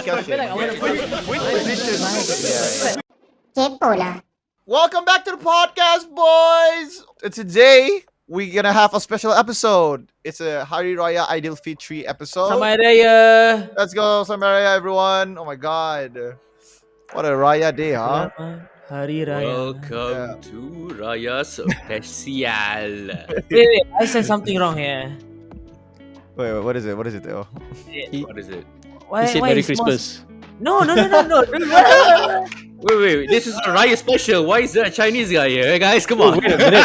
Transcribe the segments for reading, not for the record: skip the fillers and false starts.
discussion. Kaypoh lah. Welcome back to the podcast, boys. And today we're gonna have a special episode. It's a Hari Raya Aidilfitri episode. Selamat Raya. Let's go, Selamat Raya, everyone. Oh my God, what a Raya day, huh? Selamat Hari Raya. Welcome to Raya Special. Wait, I said something wrong here. Wait, what is it? What is it, though? What is it? Why? He said why Merry is Christmas. No. Wait. This is a Raya Special. Why is there a Chinese guy here? Hey guys, come on. Wait a minute.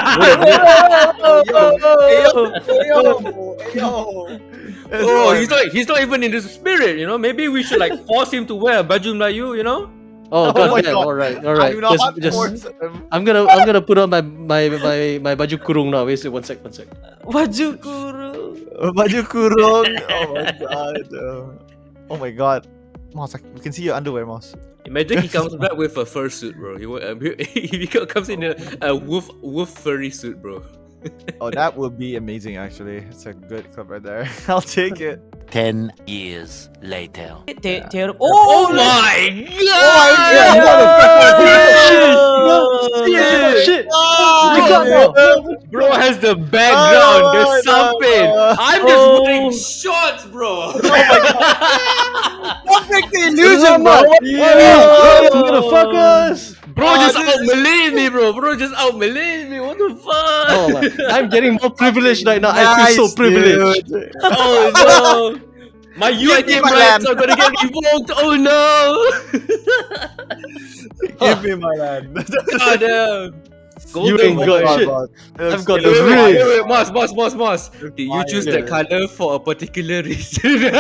Oh, he's not even in the spirit, you know. Maybe we should like force him to wear a baju Melayu, you know. Oh my god damn. God. All right. I do not Just force him. I'm gonna put on my baju kurung now. Wait, one sec. Baju kurung. Baju kurung. Oh my God. Moss, we can see your underwear, Moss. Imagine he comes back with a fursuit, bro. He comes in a wolf furry suit, bro. Oh, that would be amazing, actually. It's a good clip right there. I'll take it. 10 years later. Oh my Shit! Bro has the background, the something. I'm just wearing shorts, bro. Perfect illusion, bro. Motherfuckers! Bro just out Malay me, bro. Just out Malay me. What the fuck? Oh my. I'm getting more privileged right now. I feel so privileged. Dude. Oh no. My UiTM my rights land. are gonna get revoked. Oh no. Give me my land. God damn. You ain't got shit. I've got the Wait, ring. Moss. Did you choose that color for a particular reason?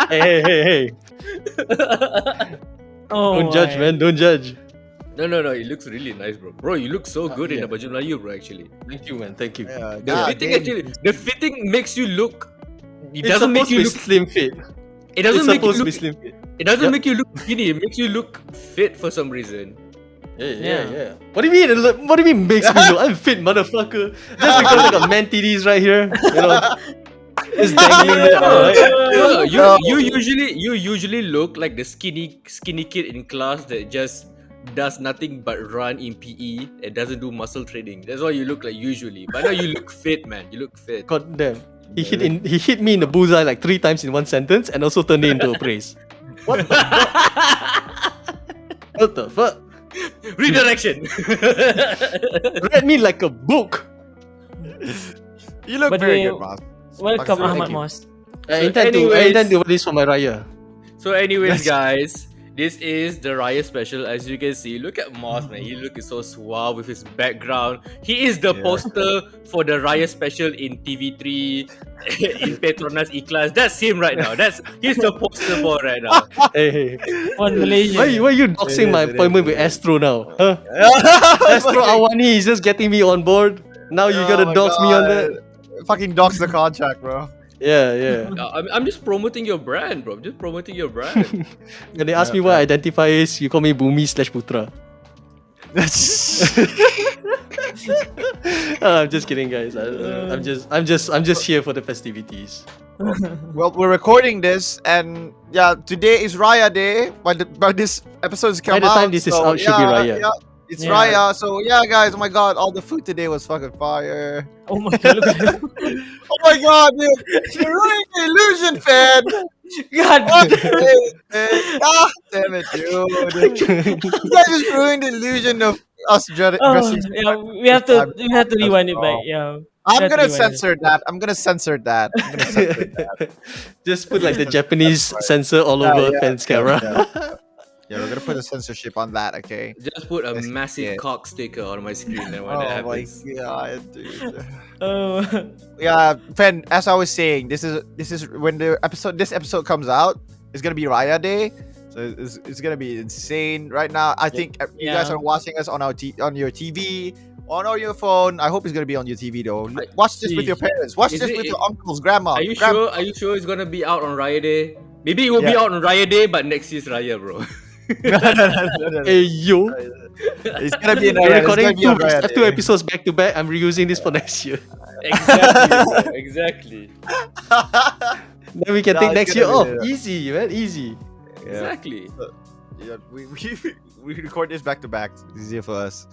Hey. Oh, Don't judge, man. Don't judge. No. It looks really nice, bro. Bro, you look so good in the baju Melayu, bro. Actually, Thank you, man. Thank you. the fitting makes you look. It It's doesn't make supposed to you be look. slim fit. It doesn't It's make you supposed to be look. slim fit. It doesn't make you look skinny. It makes you look fit for some reason. Yeah. What do you mean? What do you mean makes me look? I'm fit, motherfucker. Just because I got man titties right here, you know, it's dangling there. Alright. You usually look like the skinny kid in class that just does nothing but run in PE and doesn't do muscle training. That's what you look like usually. But now you look fit, man. You look fit. God damn. He hit me in the bullseye like 3 times in one sentence and also turned it into a praise. What the fuck? What the fuck? Redirection. Read me like a book. You look But very you- good, Moss. Welcome, Thank Ahmad you. Moss. I intend to do this for my Raya. So anyways, guys, this is the Raya special. As you can see, look at Moss, man. He looking so suave with his background. He is the poster for the Raya special in TV3, in Petronas E-Class. That's him right now. He's the poster boy right now. Hey. One Malaysian. Why you doxing my appointment with Astro now? Huh? Astro Awani is just getting me on board. Now you gotta dox me on that? Fucking dox the contract, bro. Yeah. I'm just promoting your brand, bro. Just promoting your brand. When they ask me what I identify is, you call me Bumi/Putra. I'm just kidding, guys. I'm just here for the festivities. Well, we're recording this, and yeah, today is Raya Day. By this episode is By come the out, time this is so out, should be Raya. Yeah, it's Yeah. Raya. So yeah, guys. Oh my God, all the food today was fucking fire. Oh my God, look at him. Oh my God, dude, you ruined the illusion, fan. God. Ah, damn it, dude. You guys just ruined the illusion of us dressing. Oh, yeah, we have to rewind it back. Yeah. I'm That's gonna rewind it. censor that. I'm gonna censor that. Just put like the Japanese censor all over Fen's camera. Yeah, we're gonna put a censorship on that, okay? Just put a Yes, massive yeah. cock sticker on my screen and when Oh that my happens. God, dude. Oh. Yeah, Fen, as I was saying, this is when this episode comes out, it's gonna be Raya Day. So it's gonna be insane right now. I think you guys Yeah. are watching us on on your TV, on your phone. I hope it's gonna be on your TV though. Watch this with your parents. Watch Is this it- with your uncles, grandma. Are you sure it's gonna be out on Raya Day? Maybe it will be Yeah. out on Raya Day, but next year's Raya, bro. No. Hey yo, It's gonna be in we're Raya. It's recording gonna be on Raya two Day. episodes back to back. I'm reusing this for next year. Exactly, bro. Exactly. Then we can No, take it's next year gonna off. be that. Easy, man. Easy. Yeah. Exactly. Yeah, we record this back to back. It's easier for us.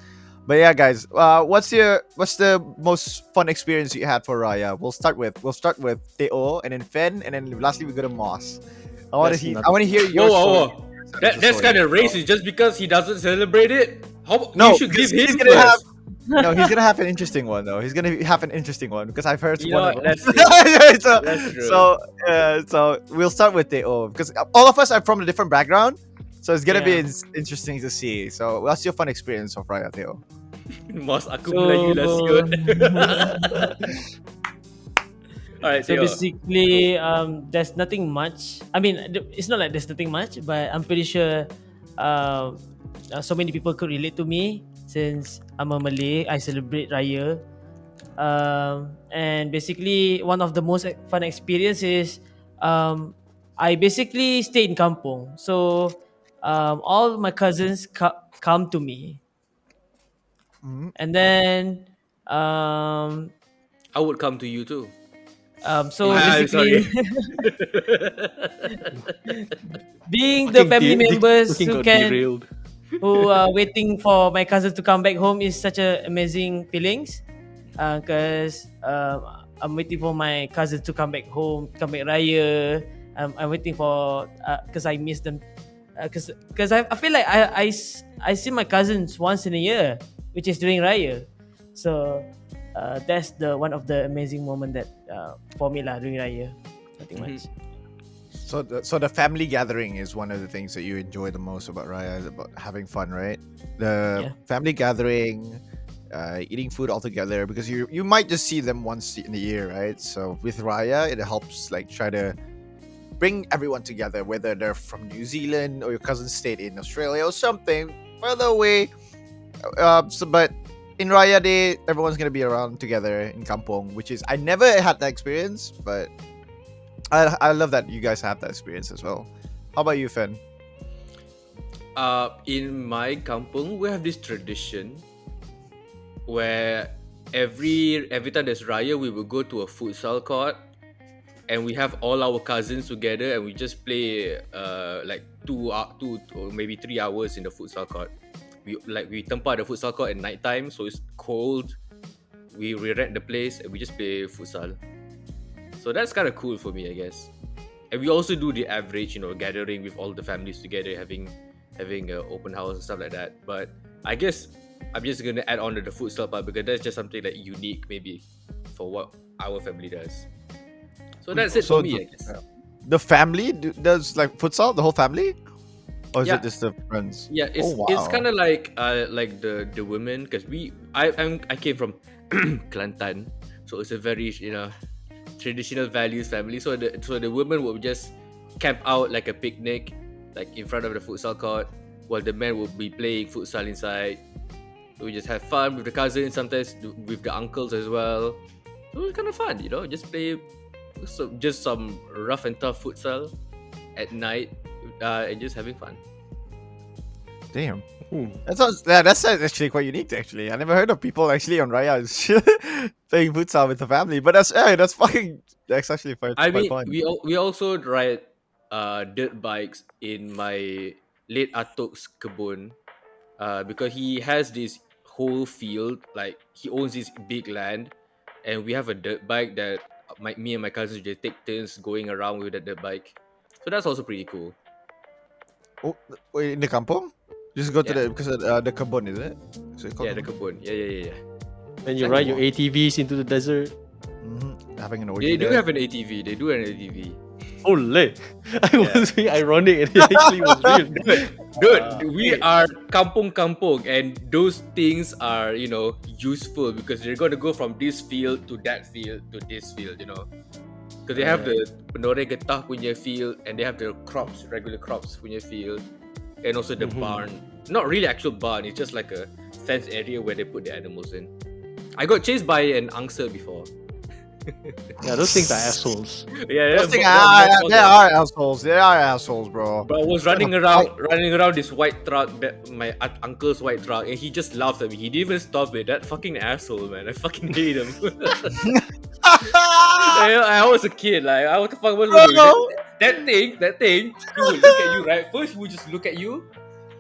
But yeah, guys, what's the most fun experience you had for Raya? We'll start with Teo, and then Fen, and then lastly we go to Moss. I want to That's hear. nothing. I want to hear your Whoa, story. whoa, whoa. That's kind of racist. Just because he doesn't celebrate it, No, you should give because him he's gonna have. first. No, he's gonna have an interesting one though. He's gonna have an interesting one because I've heard You know one what? of them. That's true. so, That's true. so we'll start with Teo because all of us are from a different background, so it's gonna be Yeah. interesting to see. So, what's your fun experience of Raya, Teo? Mas aku So- Melayu lah siot. Alright, So Teo. basically, there's nothing much. I mean, it's not like there's nothing much, but I'm pretty sure so many people could relate to me since I'm a Malay. I celebrate Raya. And basically, one of the most fun experiences, I basically stay in kampong. So all my cousins come to me. Mhm. And then I would come to you too. so I'm basically sorry. being the family members Fucking who got can derailed. who are waiting for my cousins to come back home is such a amazing feelings because I'm waiting for my cousins to come back home, come back Raya. I'm waiting for because I miss them because I feel like I see my cousins once in a year, which is during Raya. So that's the one of the amazing moment that for me lah during Raya. Nothing much. So the family gathering is one of the things that you enjoy the most about Raya, is about having fun, right? The Yeah. family gathering, eating food all together, because you might just see them once in a year, right? So with Raya, it helps like try to bring everyone together, whether they're from New Zealand or your cousin stayed in Australia or something further away. But in Raya Day, everyone's gonna be around together in Kampong, which is I never had that experience, but I love that you guys have that experience as well. How about you, Fen? In my kampung, we have this tradition where every time there's Raya, we will go to a futsal court and we have all our cousins together and we just play like 2 or maybe 3 hours in the futsal court. We tempat the futsal court at night time, so it's cold. We rent the place and we just play futsal. So that's kind of cool for me, I guess. And we also do the average, gathering with all the families together, having an open house and stuff like that. But I guess I'm just gonna add on to the futsal part because that's just something like unique, maybe, for what our family does. So that's it So for me, I guess. The family does like futsal, the whole family, or is Yeah. it just the friends? Yeah, it's Oh, it's wow. kind of like the women, because I came from Kelantan, so it's a very traditional values family. So the women will just camp out like a picnic, like in front of the futsal court, while the men will be playing futsal inside. So we just have fun with the cousins, sometimes with the uncles as well. So it's kind of fun, just play just some rough and tough futsal at night, and just having fun. Damn. Hmm. That's actually quite unique. Actually, I never heard of people actually on Raya playing futsal with the family. But that's actually quite I fun. mean, we also ride dirt bikes in my late Atok's kebun, because he has this whole field, like he owns this big land, and we have a dirt bike that me and my cousins just take turns going around with that dirt bike. So that's also pretty cool. Oh, wait, in the kampong? Just go to Yeah. because of, the kebun, is it? Is it called Yeah, the kebun? kebun. Yeah. Then you Like ride your what? ATVs into the desert. Mhm. Having an They orgy do there. have an ATV. They do an ATV. Holy! I was being ironic and it actually was real. Dude, we are kampung, and those things are, useful because they're going to go from this field to that field to this field, Because they have the penoreh getah punya field and they have the regular crops punya field, and also the barn. Not really actual barn, it's just like a fenced area where they put the animals in. I got chased by an angsa before. Yeah, those things are assholes. Yeah, Those things they they are assholes. They are assholes, bro. But I was running around this white truck, my uncle's white truck, and he just laughed at me. He didn't even stop it. That fucking asshole, man. I fucking hate him. I was a kid. Like, what the fuck was we doing? That thing. He would look at you, right? First, he would just look at you.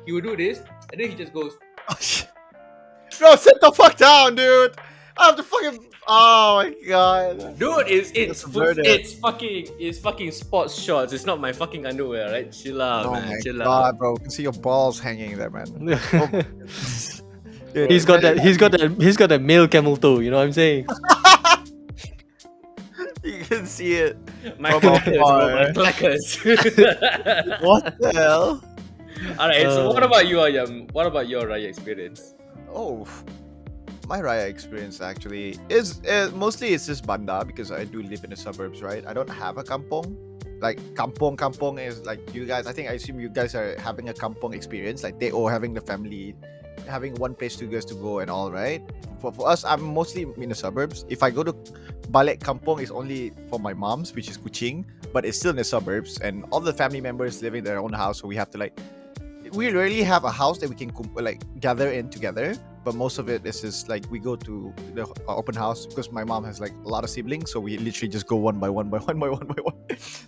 He would do this, and then he just goes. Bro, sit the fuck down, dude. I have to fucking. Oh my god. Dude, it's murder. fucking sports shorts. It's not my fucking underwear, right? Chill out, Oh man. my Chill god, out. bro. You can see your balls hanging there, man. Dude, He's got that male camel toe. You know what I'm saying? You can see it. My From clackers, bro, my afar. clackers. What the hell? Alright, so what about you, Ayam? What about your Raya experience? Oh, my Raya experience actually is mostly it's just banda because I do live in the suburbs, right? I don't have a kampong. Like kampong is like you guys. I assume you guys are having a kampong experience, like they all having the family, having one place to go and all, right? For us, I'm mostly in the suburbs. If I go to balik kampong, it's only for my mom's, which is Kuching, but it's still in the suburbs, and all the family members live in their own house, so we have to like. We rarely have a house that we can like gather in together, but most of it is just like we go to the open house because my mom has like a lot of siblings, so we literally just go one by one.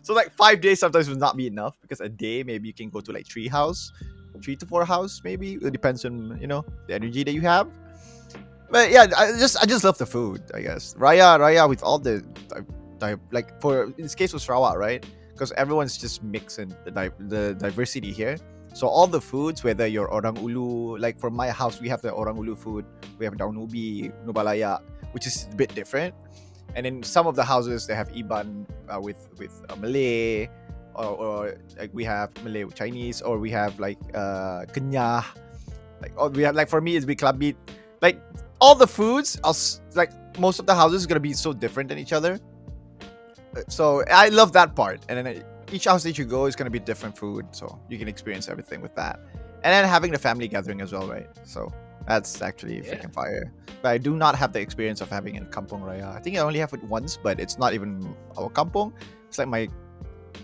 So like 5 days sometimes would not be enough because a day maybe you can go to like 3 to 4 house maybe. It depends on the energy that you have. But yeah, I just love the food. I guess Raya with all the like for in this case was Sarawak, right? Because everyone's just mixing the diversity here. So all the foods, whether you're Orang Ulu, like for my house, we have the Orang Ulu food. We have Daun Ubi, Nubalaya, which is a bit different. And in some of the houses, they have Iban with Malay, or like we have Malay with Chinese, or we have like Kenyah. Like we have like for me, it's Biklabit. Like all the foods, like most of the houses is gonna be so different than each other. So I love that part, and then each house that you go is going to be different food, so you can experience everything with that. And then having the family gathering as well, right? So that's actually freaking fire. But I do not have the experience of having a kampong Raya. I think I only have it once, but it's not even our kampong. It's like my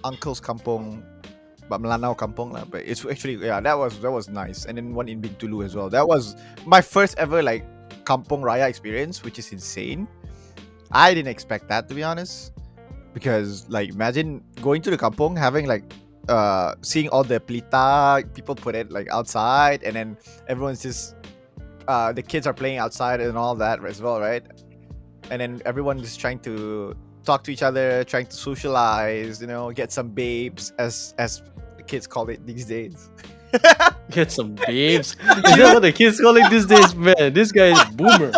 uncle's kampong, but Melanau kampong lah. But it's actually that was nice. And then one in Bintulu as well. That was my first ever like kampong Raya experience, which is insane. I didn't expect that, to be honest. Because like imagine going to the kampong, having like seeing all the pelita people put it like outside, and then everyone's just the kids are playing outside and all that as well, right? And then everyone is trying to talk to each other, trying to socialize, get some babes as the kids call it these days. Get some babes. Is that what the kids call it these days, man? This guy is boomer.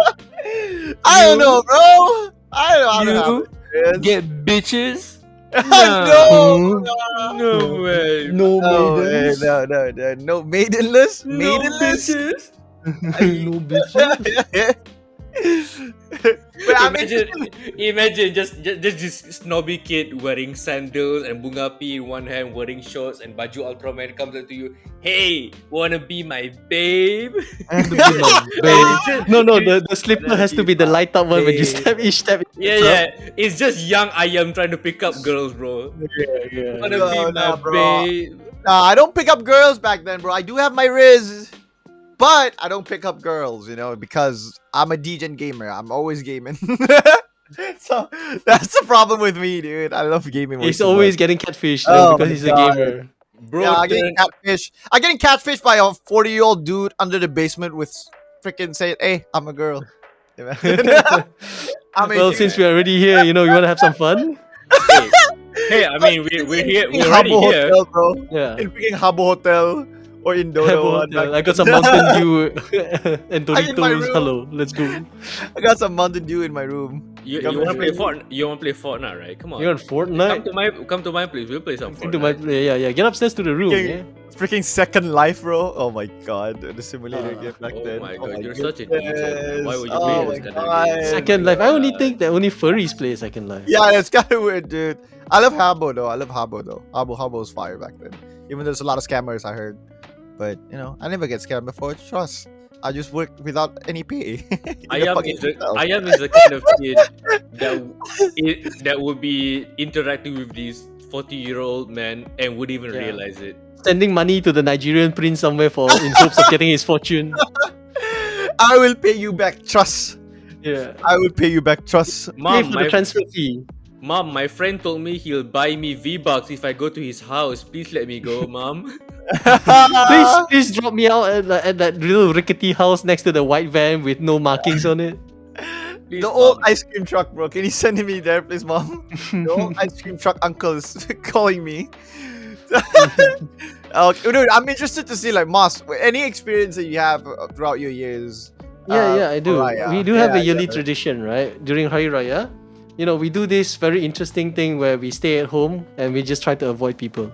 I don't know, bro. I don't know. Get bitches? No way. No maidens. No maidenless. No Maidenless. bitches. No bitches. But Imagine just this snobby kid wearing sandals and bungapi in one hand, wearing shorts and baju Ultraman comes up to you. Hey, wanna be my babe? No, the slipper has to be the light up one when you step each step. Yeah. It's just young Ayam trying to pick up girls, bro. Yeah. Wanna be my babe? Nah, I don't pick up girls back then, bro. I do have my Riz, but I don't pick up girls, because I'm a degen gamer. I'm always gaming. So that's the problem with me, dude. I love gaming. He's always getting catfished because he's a gamer. Bro, yeah, I'm getting catfish. I'm getting catfished by a 40-year-old dude under the basement with freaking saying, "Hey, I'm a girl." Well, since we're already here, you want to have some fun? Hey, I mean, we're here. We're Habbo already here. Hotel, bro. Yeah. In freaking Habbo Hotel or in Dodo. I got some Mountain Dew and I'm in my Doritos. room. Hello, let's go. I got some Mountain Dew in my room. You want to play Fortnite? You want to play Fortnite, right? Come on. You're on Fortnite? Come to my place. We'll play some Fortnite. To my yeah. Get upstairs to the room. Yeah. Freaking Second Life, bro. Oh my god, the simulator game back then. Oh my god, you're such a DJ. Why would you Oh play my this god. Second Life. I only think that only furries play Second Life. Yeah, it's kind of weird, dude. I love Habbo though. Habbo was fire back then. Even there's a lot of scammers, I heard. But I never get scammed before. Trust. I just work without any pay. Ayam is the kind of kid that would be interacting with these 40-year-old men and would even realize it. Sending money to the Nigerian prince somewhere in hopes of getting his fortune. I will pay you back. Trust. Yeah. I will pay you back. Trust. Pay Mom, for the transfer fee. my friend told me he'll buy me V-Bucks if I go to his house. Please let me go, Mom. Please drop me out at that little rickety house next to the white van with no markings on it. Please, The old Mom. ice cream truck, bro. Can you send me there, please, mom? The old ice cream truck uncle is calling me. Okay, dude, I'm interested to see like Moss. Any experience that you have throughout your years? Yeah, I for do. Raya? We do have a Yeah, yearly tradition, right? During Hari Raya, we do this very interesting thing where we stay at home and we just try to avoid people.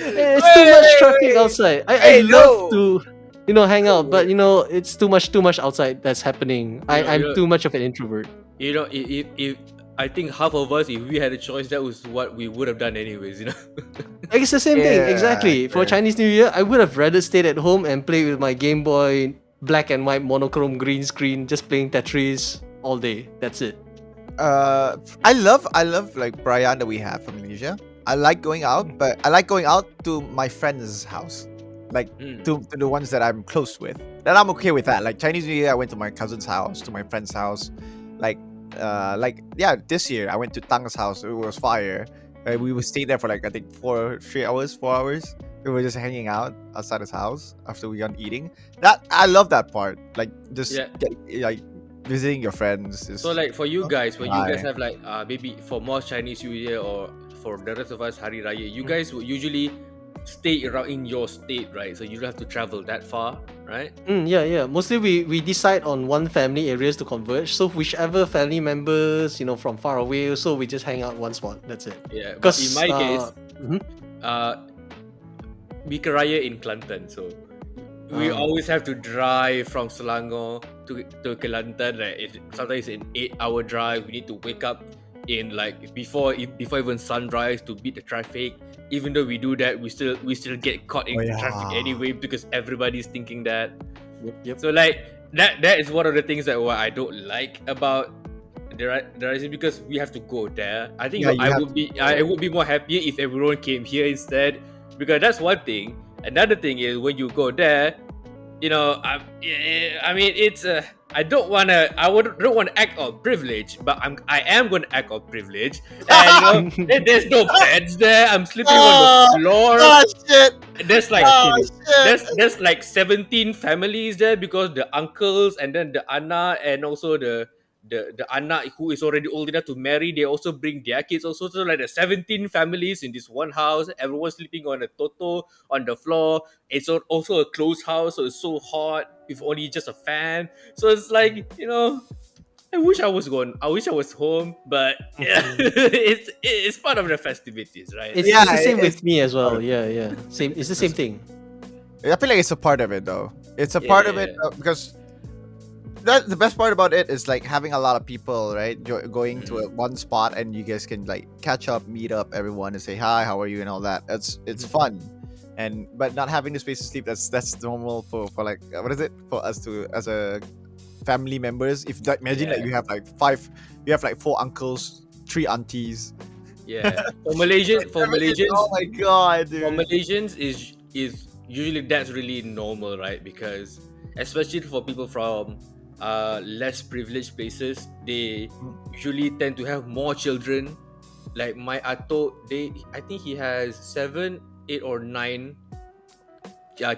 It's too much traffic outside. I Hey, love no. to, hang out, but it's too much outside that's happening. I'm too much of an introvert. If I think half of us, if we had a choice, that was what we would have done anyways. Like, it's the same thing, Yeah, exactly. For okay. Chinese New Year, I would have rather stayed at home and played with my Game Boy black and white monochrome green screen, just playing Tetris all day. That's it. I love like Brian that we have from Indonesia. I like going out, but I like going out to my friend's house, like to the ones that I'm close with. Then I'm okay with that. Like Chinese New Year, I went to my cousin's house, to my friend's house. Like this year I went to Tang's house. It was fire. We would stay there for like I think 4 hours. We were just hanging out outside his house after we done eating. That I love that part. Like just like visiting your friends. So like for you guys, when you guys Right. have like maybe for more Chinese New Year or for the rest of us Hari Raya, you guys will usually stay around in your state, right? So you don't have to travel that far, right? Yeah. Mostly we decide on one family areas to converge. So whichever family members, from far away, so we just hang out one spot. That's it. Yeah. But in 'Cause, my case, mhm. Bika Raya in Kelantan, so we always have to drive from Selangor to Kelantan. Right? Sometimes it's an 8-hour drive. We need to wake up in like before even sunrise to beat the traffic. Even though we do that, we still get caught in traffic anyway because everybody's thinking that. Yep. So like that is one of the things that what I don't like about the Rising, because we have to go there. I think Yeah, you I have would be more happier if everyone came here instead, because that's one thing. Another thing is when you go there, I mean it's I don't want to act on privilege, but I am going to act on privilege. And there's no beds there. I'm sleeping on the floor. Oh shit! There's like Oh shit! there's like 17 families there, because the uncles and then the anak and also the anak who is already old enough to marry, they also bring their kids also. So like the 17 families in this one house, everyone sleeping on a toto on the floor. It's also a closed house, so it's so hot with only just a fan. So it's like, I wish I was gone. I wish I was home, but yeah, it's part of the festivities, right? It's Yeah, the same it's with me as part well. of Yeah. Same. It's the same thing. I feel like it's a part of it though. It's a part of it because the best part about it is like having a lot of people, right? Going to one spot and you guys can like catch up, meet up, everyone, and say hi, how are you, and all that. It's fun, but not having the space to sleep. That's normal for like what is it for us to as a family members. If like imagine like you have like 4 uncles, 3 aunties. Yeah. For Malaysians, Oh my god, dude. for Malaysians is usually that's really normal, right? Because especially for people from less privileged places, they usually tend to have more children. Like my ato, I think he has 7, 8, or 9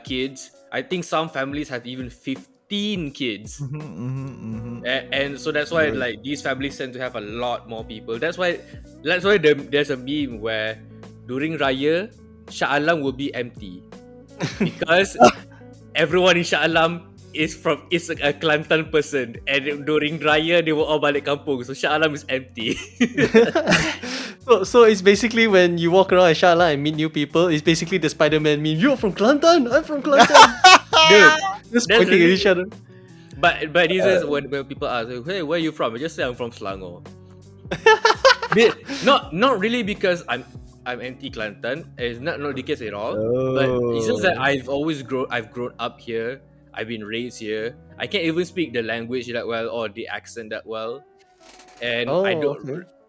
kids. I think some families have even 15 kids. And so that's why like these families tend to have a lot more people. That's why there's a meme where during Raya, Shah Alam will be empty because everyone in Shah Alam is a Kelantan person, and during Raya they will all balik kampung, so Shah Alam is empty. So it's basically when you walk around Inshallah and meet new people, it's basically the Spider-Man meme. You're from Kelantan, I'm from Kelantan. Dude, Just that's pointing at really- each other. But these days when people ask, hey, where are you from? I just say I'm from Selangor. Not really because I'm anti Kelantan. It's not the case at all. But it's just that I've grown up here. I've been raised here. I can't even speak the language that well or the accent that well, and Okay.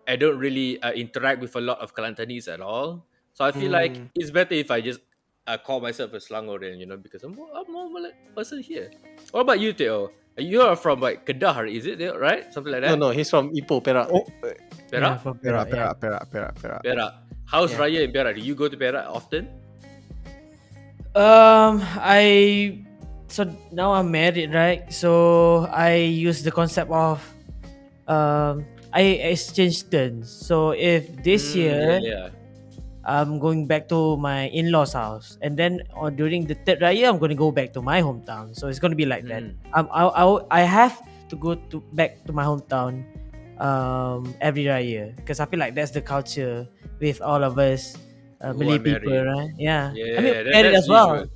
I don't really interact with a lot of Kelantanese at all. So I feel like it's better if I just I call myself a Selangorian, because I'm more Malay person here. What about you, Theo? You are from like Kedah, is it right? Something like No, that. no, he's from Ipoh, Perak. Oh, Yeah, Perak, from Perak, Perak, yeah. Perak. Perak. How's Yeah. Raya in Perak? Do you go to Perak often? I so now I'm married, right? So I use the concept of I exchange turns. So if this Yeah, year yeah. I'm going back to my in-laws house, and then during the third Raya I'm gonna go back to my hometown. So it's gonna be like that. Mm. I have to go to back to my hometown every Raya because I feel like that's the culture with all of us Who Malay are people, married? right? Yeah, I mean Yeah, married that's as well. usual.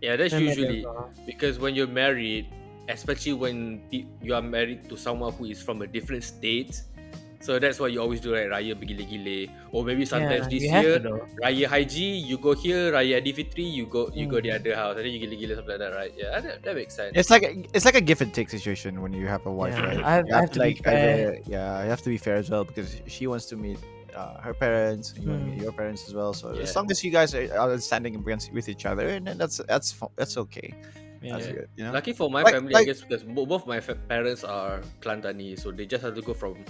Yeah, that's I'm married as usually well. because when you're married, especially when you are married to someone who is from a different state, so that's why you always do like Raya bergile-gile, or maybe sometimes Yeah, this you have to year though. Raya Haji, you go here, Raya Aidilfitri, you go the Mm. other house, and then you gile-gile something like that, right? Yeah, that makes sense. It's like a give and take situation when you have a wife, Yeah, right? I have to be like fair. you have to be fair as well because she wants to meet her parents, and you want to meet Mm. your parents as well. So as Yeah. long as you guys are understanding with each other, and then that's okay. That's Yeah. good, Lucky for my Like family, I like guess, because both my parents are Klantani, so they just have to go from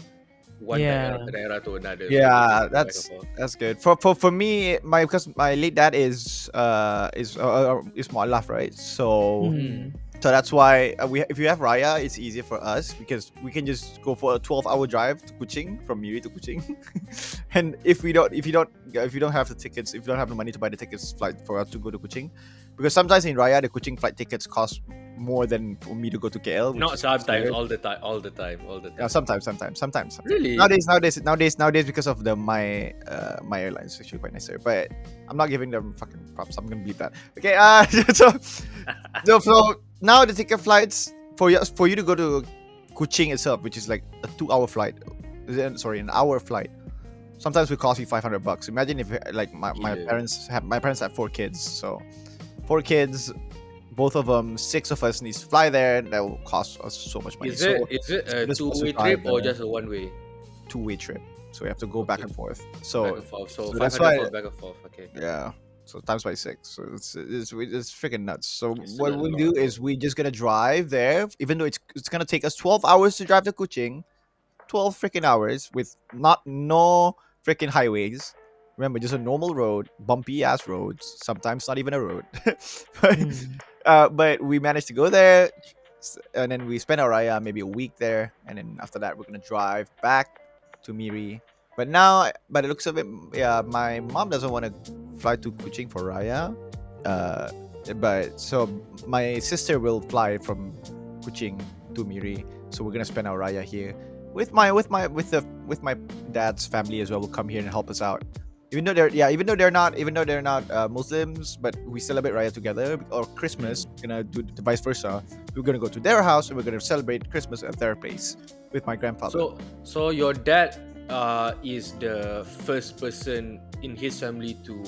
one Yeah. daerah to another, so they just yeah, go back and forth. that's good. For me, because my late dad is Mu'alaf, right? So Mm. that's why if you have Raya, it's easier for us because we can just go for a 12-hour drive to Kuching from Miri to Kuching. And if you don't have the tickets, if you don't have the money to buy the tickets flight for us to go to Kuching, because sometimes in Raya the Kuching flight tickets cost more than for me to go to KL, which Not is sometimes, considered. all the time, all the time, all the Yeah, time. sometimes. Really? Nowadays, because of my airlines, actually quite nicer. But I'm not giving them fucking props. I'm gonna beat that. Okay. So now the ticket flights for you to go to Kuching itself, which is like a 2-hour flight. Sorry, an hour flight. Sometimes will cost you $500. Imagine if like my Gila. parents have 4 kids, so 4 kids, both of them, 6 of us needs to fly there. That will cost us so much money. Is it So is it a we're supposed to two-way drive trip or there. just a one-way? Two-way trip, so we have to go back Okay. and forth. Back So and forth. So so that's 500 why, for back and forth. Okay. yeah. So times by 6. So it's freaking nuts. So It's still what a we lot, do though. is we just gonna drive there, even though it's gonna take us 12 hours to drive to Kuching, 12 freaking hours with no freaking highways. Remember, just a normal road, bumpy ass roads. Sometimes not even a road. but, Mm. but we managed to go there, and then we spent our Raya maybe a week there, and then after that we're gonna drive back to Miri. But now, by the looks of it, yeah, my mom doesn't want to fly to Kuching for Raya. Uh, but so my sister will fly from Kuching to Miri. So we're gonna spend our Raya here with my dad's family as well. Will come here and help us out. Even though they're not Muslims, but we celebrate Raya together, or Christmas. We're gonna do the vice versa. We're gonna go to their house and we're gonna celebrate Christmas at their place with my grandfather. So your dad is the first person in his family to,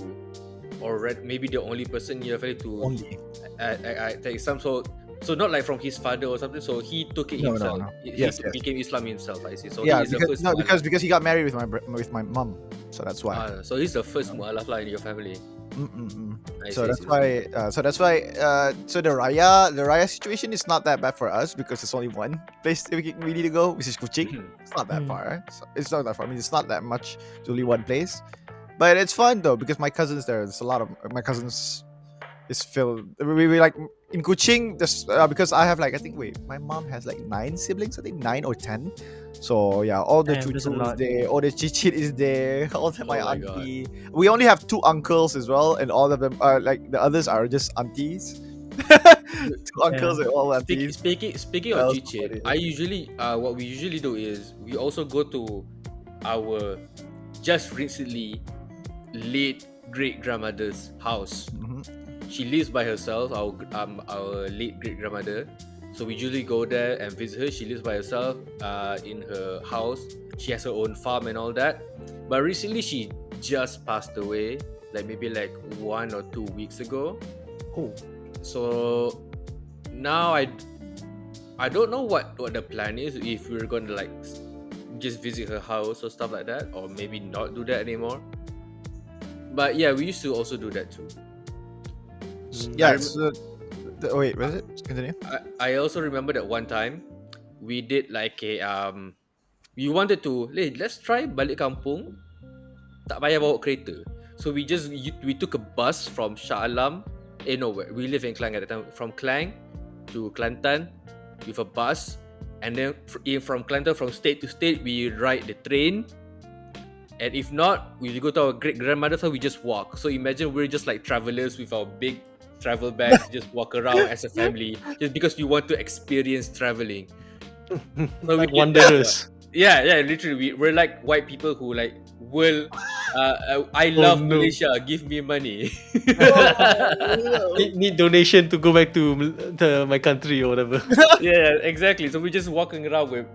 or maybe the only person in your family to Only. take some sort. So not like from his father or something. So he took it No, himself. no. He Yes, yes. became Islam himself. I see. So Yeah, he is the because first no, mu'alaf. because he got married with my mom, so that's why. So he's the first mu'alaf lah in your family. Mm-mm-mm. I So see, that's I see. why. So the Raya situation is not that bad for us because it's only one place that we need to go, which is Kuching. It's not that Mm. far. It's not that far. I mean, it's not that much. It's only one place, but it's fun though because my cousins there. There's a lot of my cousins. Is filled. We like in Kuching. Because I have like, I think, wait, my mom has like 9 siblings. I think 9 or 10. So yeah, all the Damn, that's a chuchu is lot. there, all the chichit is there, all the my Oh my God. auntie. We only have 2 uncles as well, and all of them are like the others are just aunties. 2 uncles and all aunties. Speaking That of was Chichit, funny. I usually what we usually do is we also go to our just recently late great grandmother's house. Mhm. She lives by herself, our late great grandmother. So we usually go there and visit her. She lives by herself in her house. She has her own farm and all that. But recently she just passed away, like maybe like 1 or 2 weeks ago. Oh, So now I don't know what the plan is, if we're gonna like just visit her house or stuff like that, or maybe not do that anymore. But yeah, we used to also do that too. Yeah. Wait, was it? Continue. I also remember that one time we did like a we wanted to let's try balik kampung tak payah bawa kereta. So we took a bus from Shah Alam. No, we live in Klang at the time. From Klang to Kelantan with a bus, and then from Kelantan, from state to state, we ride the train. And if not, we go to our great grandmother's house. We just walk. So imagine we're just like travelers with our big travel bags, just walk around as a family, just because we want to experience traveling. So Like wanderers. Yeah, literally, we're like white people who like will. I love no. Malaysia. Give me money. Need donation to go back to my country or whatever. Yeah, exactly. So we're just walking around with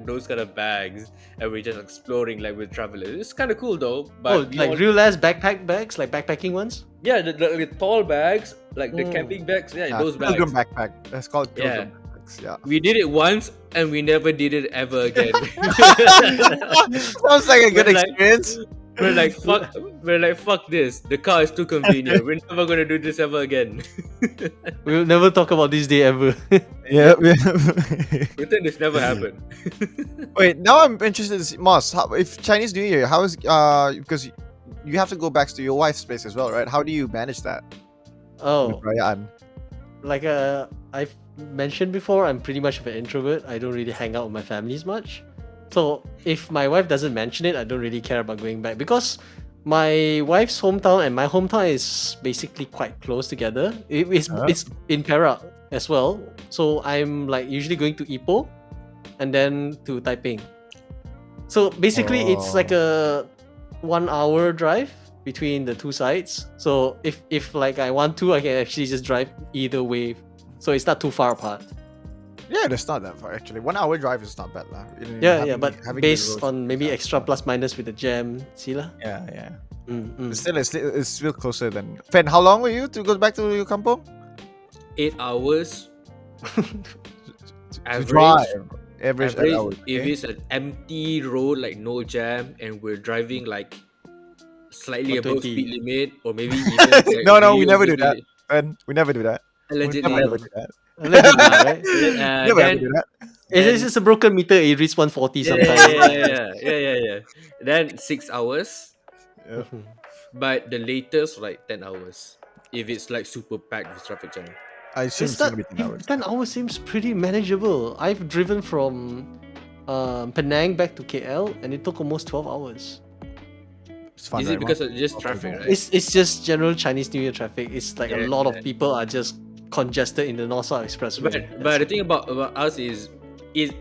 those kind of bags, and we're just exploring like we're travelers. It's kind of cool though. But Like real ass backpack bags, like backpacking ones. yeah, the tall bags, like the camping bags. Yeah, those bags. Pilgrim backpack. That's called pilgrim backpacks. Yeah. We did it once, and we never did it ever again. Sounds like a good We're like- experience. We're like fuck this. The car is too convenient. We're never gonna do this ever again. We'll never talk about this day ever. Yeah. Pretend this never happened. Wait, now I'm interested in Moss. If Chinese New Year, how is because you have to go back to your wife's place as well, right? How do you manage that? Oh, With Rayaan? like I've mentioned before, I'm pretty much of an introvert. I don't really hang out with my families much. So if my wife doesn't mention it, I don't really care about going back, because my wife's hometown and my hometown is basically quite close together. It's in Perak as well. So I'm like usually going to Ipoh and then to Taiping. So basically it's like a 1 hour drive between the two sides. So if like I want to, I can actually just drive either way. So it's not too far apart. Yeah, that's not that far actually. 1 hour drive is not bad lah. But having based the roads- on maybe extra plus minus with the jam, see lah. Yeah. Mm. It's still closer than Fen. How long were you to go back to your kampung? 8 hours. To Average. drive. Average 8 hours. If okay? it's an empty road, like no jam, and we're driving like slightly above 120. speed limit, or maybe even like, No, we really never over do that. speed Fen, we never do that. We Allegedly. never ever do that. Allegedly, right? Never ever Then, do that. It's just a broken meter. It reaches 140 yeah, sometimes. yeah. Then 6 hours, Yeah. but the latest like 10 hours. If it's like super packed with traffic jam. I assume it's gonna be 10 hours. 10 hours seems pretty manageable. I've driven from Penang back to KL and it took almost 12 hours. It's fun, Is it right, because Moss? of just traffic, right? It's just general Chinese New Year traffic. It's like a Yeah, lot of yeah. people are just congested in the North-South Expressway. But the thing about us is it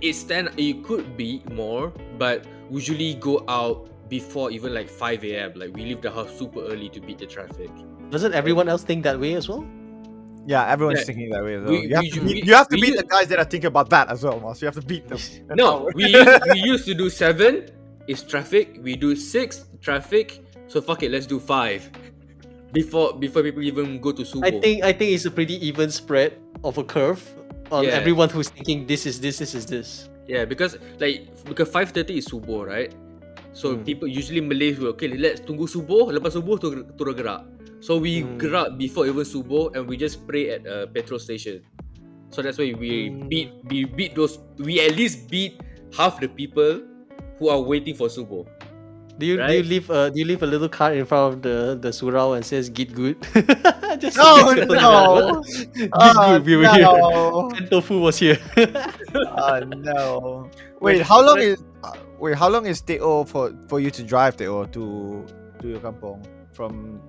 could be more, but we usually go out before even like 5 a.m. Like we leave the house super early to beat the traffic. Doesn't everyone else think that way as well? Yeah, everyone's Yeah. thinking that way as well. We- You have we- to we- beat, you have to we beat use- the guys that are thinking about that as well, Moss. You have to beat them. No, we used to do 7 is traffic. We do 6 traffic. So fuck it, let's do 5 before people even go to Subo. I think it's a pretty even spread of a curve on Yeah. everyone who's thinking this is this. Yeah, because 5:30 is Subuh, right? So people usually Malays will let's tunggu Subuh, lepas Subuh turun gerak. So we gerak before even Subuh, and we just pray at a petrol station. So that's why we beat those. We at least beat half the people who are waiting for Subuh. Do you Right? leave a little card in front of the surau and says "Git good"? Just No, Git no. good, we were here. No. FENTOFU was here. No. Wait, how long is Teo for you to drive Teo to your kampong from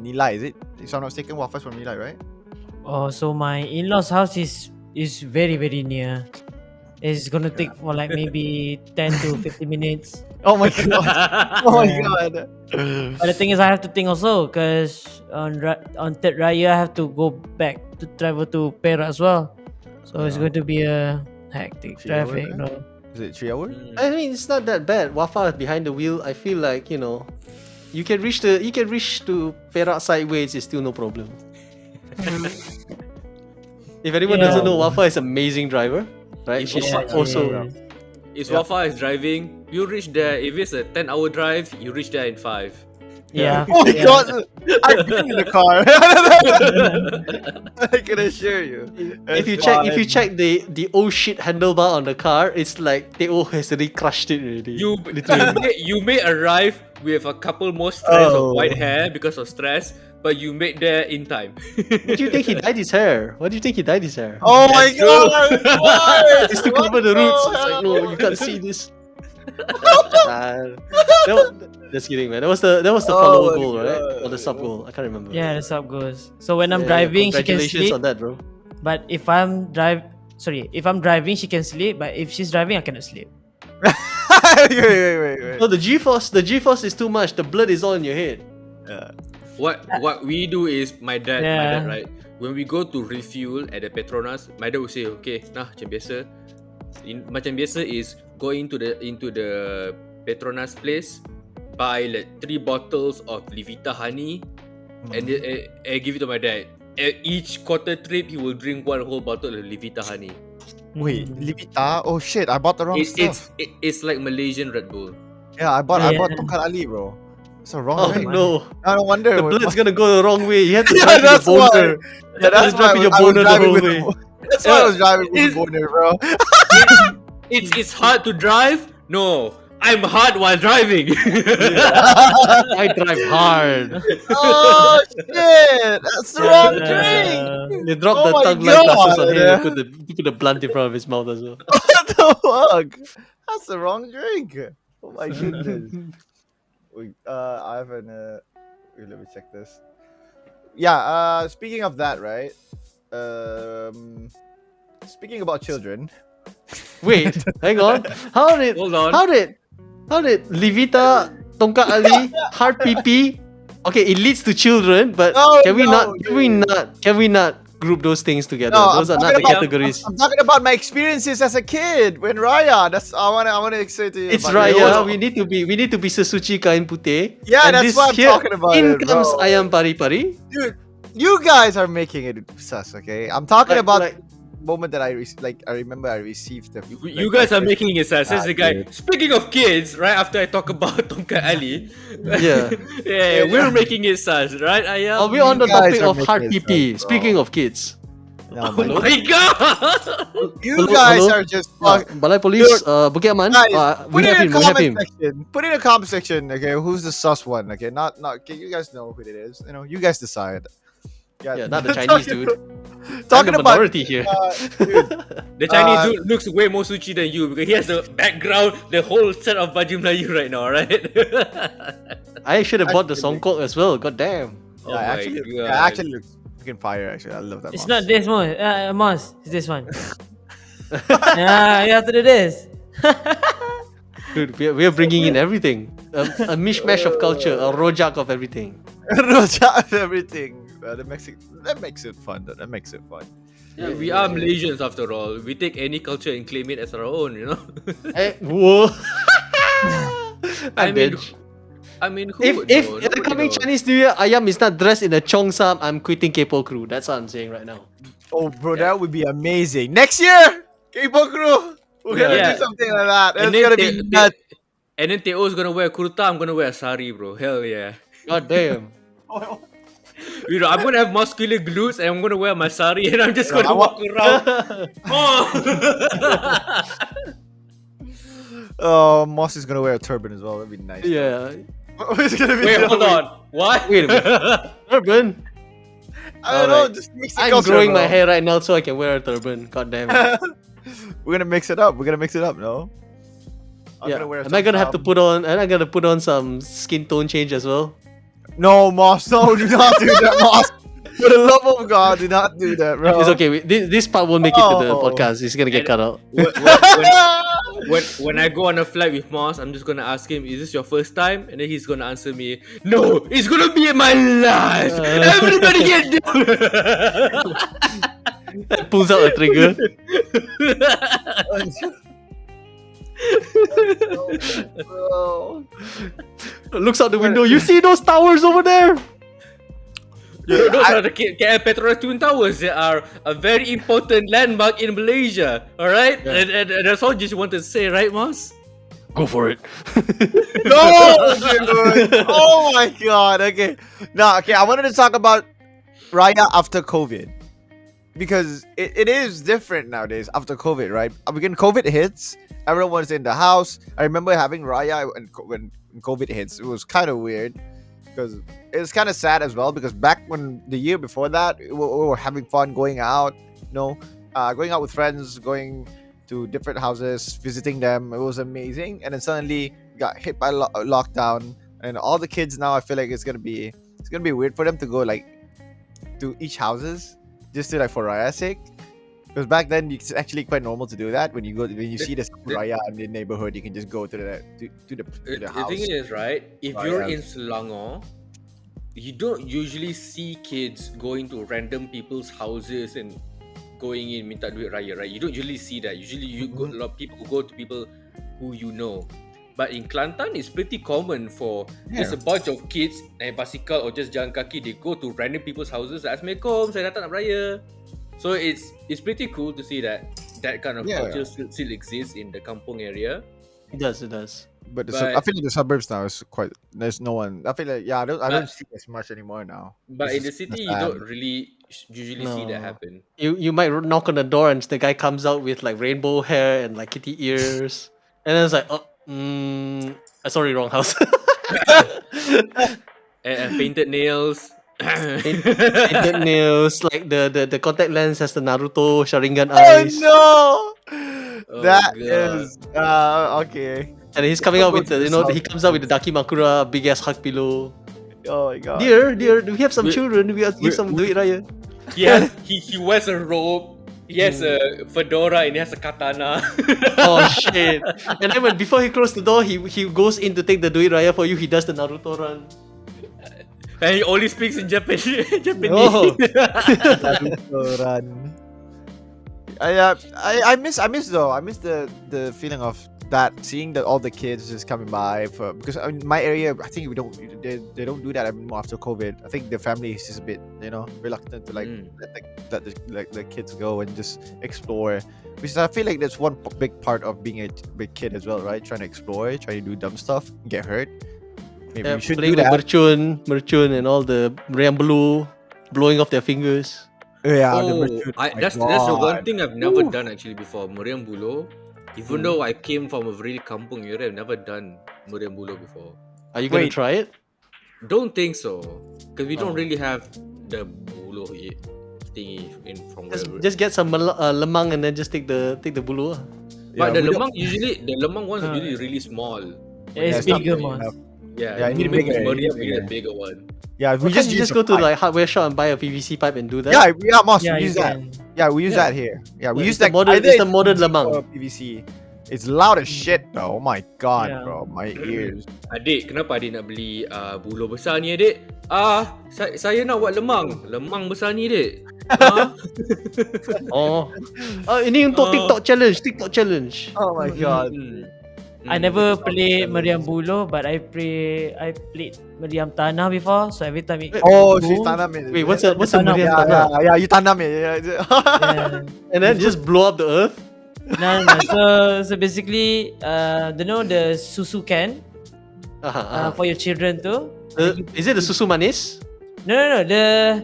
Nilai? Is it? If I'm not mistaken, Wafa's from Nilai, right? Oh, so my in-laws' house is very very near. It's gonna take for like maybe 10 to 50 minutes. Oh my god! Oh my god! But the thing is, I have to think also, because on third Raya, I have to go back to travel to Perak as well. So it's going to be a hectic 3 hours, traffic. eh? No. Is it 3 hours? I mean, it's not that bad. Wafa is behind the wheel. I feel like you can reach to Perak sideways. It's still no problem. If anyone Yeah. doesn't know, Wafa is an amazing driver, right? If She's Wafa- also If Wafa is driving, you reach there. If it's a 10-hour drive, you reach there in 5. Yeah. Oh my yeah. god! I've been in the car. I can assure you. If you It's check fine. the oh shit handlebar on the car, it's like Teo has already crushed it already. You may arrive with a couple more strands of white Oh. hair because of stress, but you made there in time. What do you think he dyed his hair? What do you think he dyed his hair? Oh my That's true. god! Why? It's to What cover the roots. It's like, hell? no, you can't see this. Just kidding, man. That was the Oh follower my goal, right? Or the God. sub goal. I can't remember. Yeah, that's how it goes. So when I'm Yeah, driving, she can congratulations sleep. on that, bro. But if I'm driving, she can sleep. But if she's driving, I cannot sleep. wait. No, the G-force is too much. The blood is all in your head. Yeah. What we do is my dad, Yeah. right? When we go to refuel at the Petronas, my dad will say, okay, nah, macam biasa. Macam biasa is go into the Petronas place, buy like 3 bottles of Levita honey, and give it to my dad. At each quarter trip, he will drink 1 whole bottle of Levita honey. Wait, Levita? Oh shit! I bought the wrong stuff. It's like Malaysian Red Bull. Yeah, I bought Yeah. Tongkat Ali, bro. It's a wrong Oh drink. no, I don't wonder. the blood's gonna go the wrong way. You have to Yeah, drive with that's your boner. Yeah, that's Just why driving your I was boner the driving whole with way. That's why I was driving with the It's- boner, bro. It's hard to drive. No, I'm hard while driving. I drive hard. Oh shit! That's the wrong drink. They dropped Oh the my tongue light glasses on God. him. They put the blunt in front of his mouth as well. What the fuck? That's the wrong drink. Oh my goodness. Wait, I have an. Wait, let me check this. Yeah. Speaking of that, right? Speaking about children. Wait, hang on. How did Hold on. How did Levita, Tongkat Ali, Hard PP? Okay, it leads to children, but No, can we no, not group those things together? No, Those I'm are not the talking about- categories. I'm talking about my experiences as a kid when Raya. That's I wanna say to you. It's about it. Raya. We need to be sesuci kain putih. Yeah, And that's this what I'm here, talking about In it, comes bro. AYAMPARIPARI. Dude, you guys are making it sus. Okay, I'm talking about Like, the moment that I remember I received the. You guys are making it sad. Says the guy. dude. Speaking of kids, right after I talk about Tongkat Ali, yeah. yeah, we're making it sad, right? Ayam? Are we on the You guys topic are of hard making it PP? sus, bro. Speaking of kids. Oh Oh my god! You Hello, guys hello? are just. Fuck. Balai Police, Bukit Aman. Guys, We put it have in him. the We have comment him. section. Put it in the comment section. Okay, who's the sus one? Okay, not. Okay, you guys know who it is. You know, you guys decide. Yeah, not the Chinese dude. Talking I'm the about minority here. dude, The Chinese Uh, dude looks way more suci than you because he has the background, the whole set of baju Melayu right now, right? I should have bought the Actually- songkok as well. God damn. Oh yeah, my actually, God. yeah, actually looks freaking fire. Actually, I love that. It's mouse. not this one, Moss. It's this one. Yeah, you have to do this. Dude, we are bringing in everything. A mishmash of culture, a rojak of everything. Rojak and everything. That makes it fun. That makes it fun. Yeah, we are Malaysians after all. We take any culture and claim it as our own, you know. Whoa. I mean, bitch. who If would if know? in the Nobody coming knows. Chinese New Year, Ayam is not dressed in a cheongsam, I'm quitting Kaypoh Krew. That's what I'm saying right now. Oh, bro, that would be amazing. Next year, Kaypoh Krew, we're gonna Yeah. do something like that. And It's gonna be nuts. and then Teo's gonna wear kurta. I'm gonna wear a sari, bro. Hell yeah. God damn. You know, I'm gonna have muscular glutes and I'm gonna wear my sari and I'm just gonna I walk around. Oh. Oh, Moss is gonna wear a turban as well. That'd be nice. Yeah. It's gonna be Wait, so hold weird. on. What? Wait a minute. Turban. I don't know. Alright. Just mix the I'm culture, growing my bro. hair right now so I can wear a turban. God damn it. We're gonna mix it up. We're gonna mix it up. No. I'm Yeah. gonna wear. Am I gonna have to some- put on? Am I gonna put on some skin tone change as well? No, Moss. No, do not do that, Moss. For the love of God, do not do that, bro. It's okay. This part won't make it to the Oh. podcast. It's gonna get cut out. When I go on a flight with Moss, I'm just gonna ask him, "Is this your first time?" And then he's gonna answer me, "No, it's gonna be my life. Everybody get down." Pulls out a trigger. Bro. Looks out the window. You see those towers over there? Those are the KL Petronas Twin Towers. They are a very important landmark in Malaysia. All right, and that's all. Just want to say, right, Moss? Go for it. No, dude. Oh my god. Okay. No, okay. I wanted to talk about Raya after COVID. Because it is different nowadays after COVID, right? When COVID hits, everyone's in the house. I remember having Raya when COVID hits. It was kind of weird because it's kind of sad as well. Because back when the year before that, we were having fun going out, going out with friends, going to different houses, visiting them. It was amazing. And then suddenly got hit by lockdown, and all the kids now. I feel like it's gonna be weird for them to go like to each houses just to like for Raya's sake. Because back then it's actually quite normal to do that. When you see the Raya in the neighborhood, you can just go to the The house. thing is, right? If Oh, you're yeah. in Selangor, you don't usually see kids going to random people's houses and going in minta duit raya, right? You don't usually see that. Usually, you go, a lot of people go to people who you know. But in Kelantan, it's pretty common for just a bunch of kids naik basikal or just jalan kaki. They go to random people's houses. Assalamualaikum, saya datang nak raya. So it's pretty cool to see that kind of culture still exists in the kampung area. It does. But I feel like the suburbs now is quite. There's no one. I feel like I don't see as much anymore now. But in the It's city, just you don't sad. really usually see that No. happen. You might knock on the door and the guy comes out with like rainbow hair and like kitty ears, and then it's like, sorry, wrong house. And painted nails. Painted nails, like the contact lens has the Naruto Sharingan Oh eyes, no! Oh, That God. is okay. and he's coming out with Go to the this house. he comes out with the Dakimakura big ass hug pillow. Oh my god. Dear, do we have some We- children? We have give some duit raya. He wears a robe. He has a fedora and he has a katana. Oh shit! And then before he closes the door, he goes in to take the duit raya for you. He does the Naruto run. And he only speaks in Japanese. Oh. Naruto run. I miss the feeling of that, seeing that all the kids just coming by because in my area I think they don't do that anymore after COVID. I think the family is just a bit reluctant to like let the kids go and just explore, because I feel like that's one big part of being a big kid as well, right? Trying to explore, trying to do dumb stuff, get hurt. Maybe we should do playing with that. mercun and all the meriam blue, blowing off their fingers. Yeah, That's the one thing I've never done actually before. Meriam Bulo. Even though I came from a really kampung area, I've never done Meriam Bulo before. Are you gonna Wait. try it? Don't think so. Because we don't Oh. really have the Bulo thingy from wherever. Just get some lemang and then just take the bulu. But the we don't- lemang ones are usually really small. It's it's not bigger big ones. enough. Yeah, Yeah, you need to make bigger, Meriam, you need you need a bigger. bigger one. Yeah, we Just use go the to pipe. like hardware shop and buy a PVC pipe and do that. Moss, Yeah, we you use that. can. Yeah, we use Yeah. that here. Yeah, we Yeah, use it's the that. modern- either it's the modern PVC lemang. or PVC. It's loud as shit though. Oh my god, Yeah. bro, my ears. Adik, kenapa adik nak beli bulu besar ni adik? Saya nak buat lemang. Lemang besar ni adik. Oh, ini untuk TikTok challenge. Oh my god. I never played Meriam Bulo, but I played Meriam Tanah before. So every time it Oh, moves, she's tanam it. Wait, what's a Tanam. meriam Yeah, tanah? yeah, you tanam it. Yeah. yeah. And then just blow up the earth. No. So basically, the susu can for your children too. Is it the susu manis? No. The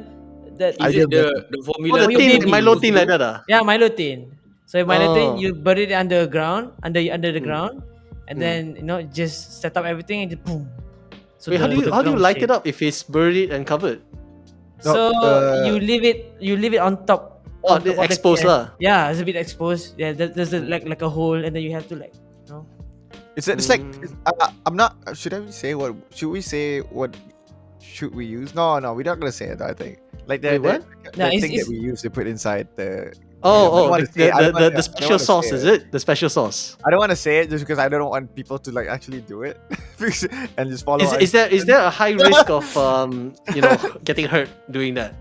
I Is it did the Oh, formula? the your tin, baby. Milo tin like that ah? yeah, Milo tin. So Milo tin, Oh. you bury it underground, under the ground, and then just set up everything and just boom. So Wait, how do you ground light shake. it up if it's buried and covered? So No, you leave it on top. Oh, on top of the exposed can. lah. Yeah, it's a bit exposed. Yeah, there's like a hole, and then you have to It's like I'm not. Should we say what should we use? No, we're not gonna say it. I think like Wait, what? No, the it's- thing that it's- we use to put inside the. I don't Oh, wanna say- I don't the wanna- special I don't wanna sauce say is it? The special sauce. I don't want to say it just because I don't want people to like actually do it and just follow. Is there a high risk of getting hurt doing that?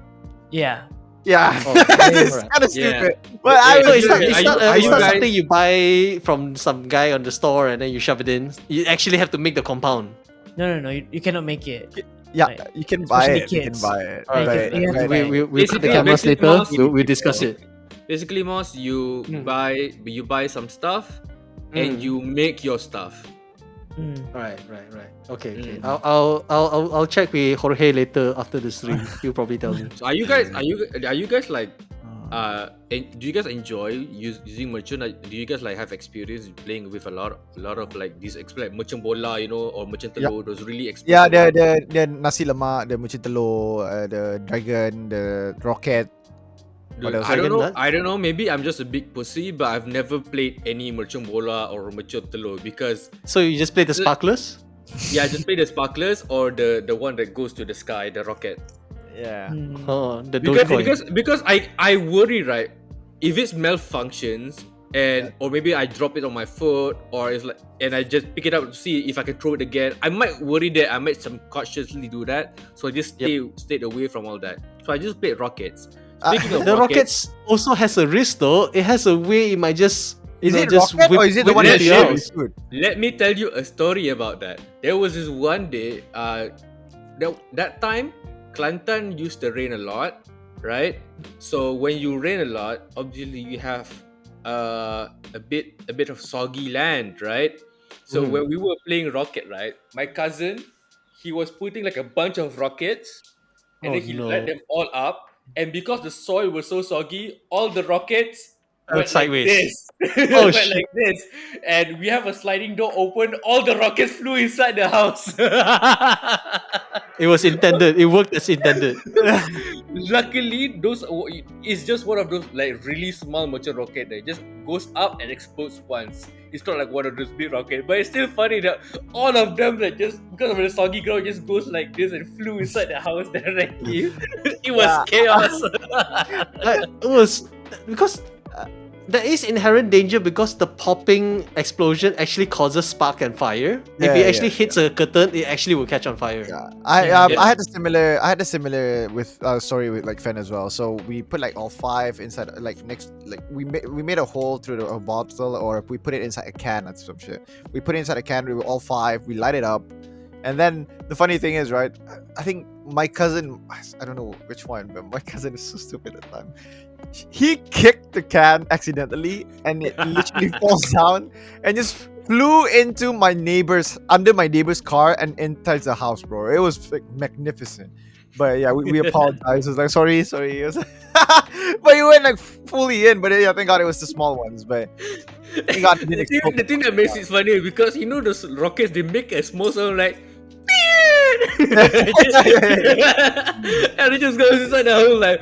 yeah. Yeah, Oh, it's alright. kind of Yeah. stupid. But I So would it's do not it. it's not Are it's you not guys- something you buy from some guy on the store and then you shove it in. You actually have to make the compound. No. You cannot make it. Yeah, like, you can buy especially it. You can kids. buy it. Alright, But- you have to but- buy it. We'll cut the Basically- cameras basically, later. Moss- We'll discuss it. Basically, Moss, you Hmm. buy some stuff and Mm. you make your stuff. Right. Okay. I'll check with Jorge later after the stream. He'll probably tell me. So are you guys like do you guys enjoy using merchant? Like, do you guys like have experience playing with a lot of like these like merchant bola, or merchant telur, those really Yeah, expensive the nasi lemak, the mucin telur, the dragon, the rocket. What else? I don't know. Dragon nut? I don't know. Maybe I'm just a big pussy, but I've never played any merchant bola or merchant telur because So you just play the sparklers? I just play the sparklers or the one that goes to the sky, the rocket. Yeah. Oh, the Dogecoin. Because I worry, right, if it malfunctions or maybe I drop it on my foot or it's like and I just pick it up to see if I can throw it again, I might worry that I might subconsciously do that. So I just stayed away from all that. So I just played rockets. Speaking of The rockets also has a risk though. It has a way it might just just rocket or is it the one whip that you out. shoots? let me tell you a story about that. There was this one day, that time, Kelantan used to rain a lot, right? So when you rain a lot, obviously you have a bit of soggy land, right? So when we were playing rocket, right, my cousin, he was putting like a bunch of rockets, and then he let them all up, and because the soil was so soggy, all the rockets went sideways. like this. Oh, Went shit. like this, and we have a sliding door open. All the rockets flew inside the house. It was intended. It worked as intended. Luckily, it's just one of those like really small merchant rocket that just goes up and explodes once. It's not like one of those big rockets, but it's still funny that all of them that just because of the soggy ground just goes like this and flew inside the house directly. It was chaos. It was because there is inherent danger because the popping explosion actually causes spark and fire. If it actually hits a curtain, it actually will catch on fire. Yeah. I had a similar with story with like Fen as well. So we put like all 5 inside we made a hole through a bottle or we put it inside a can and some shit. We put it inside a can. We were all 5. We light it up, and then the funny thing is, right? I think my cousin, I don't know which one, but my cousin is so stupid at the time. He kicked the can accidentally and it literally falls down and just flew into under my neighbor's car and enters the house, bro. It was like magnificent. But yeah, we apologize. It was like sorry. It was but you went like fully in, but yeah, thank God it was the small ones. But thank God it didn't explode. The thing that makes it funny because those rockets, they make a small sound like and it just goes inside the house like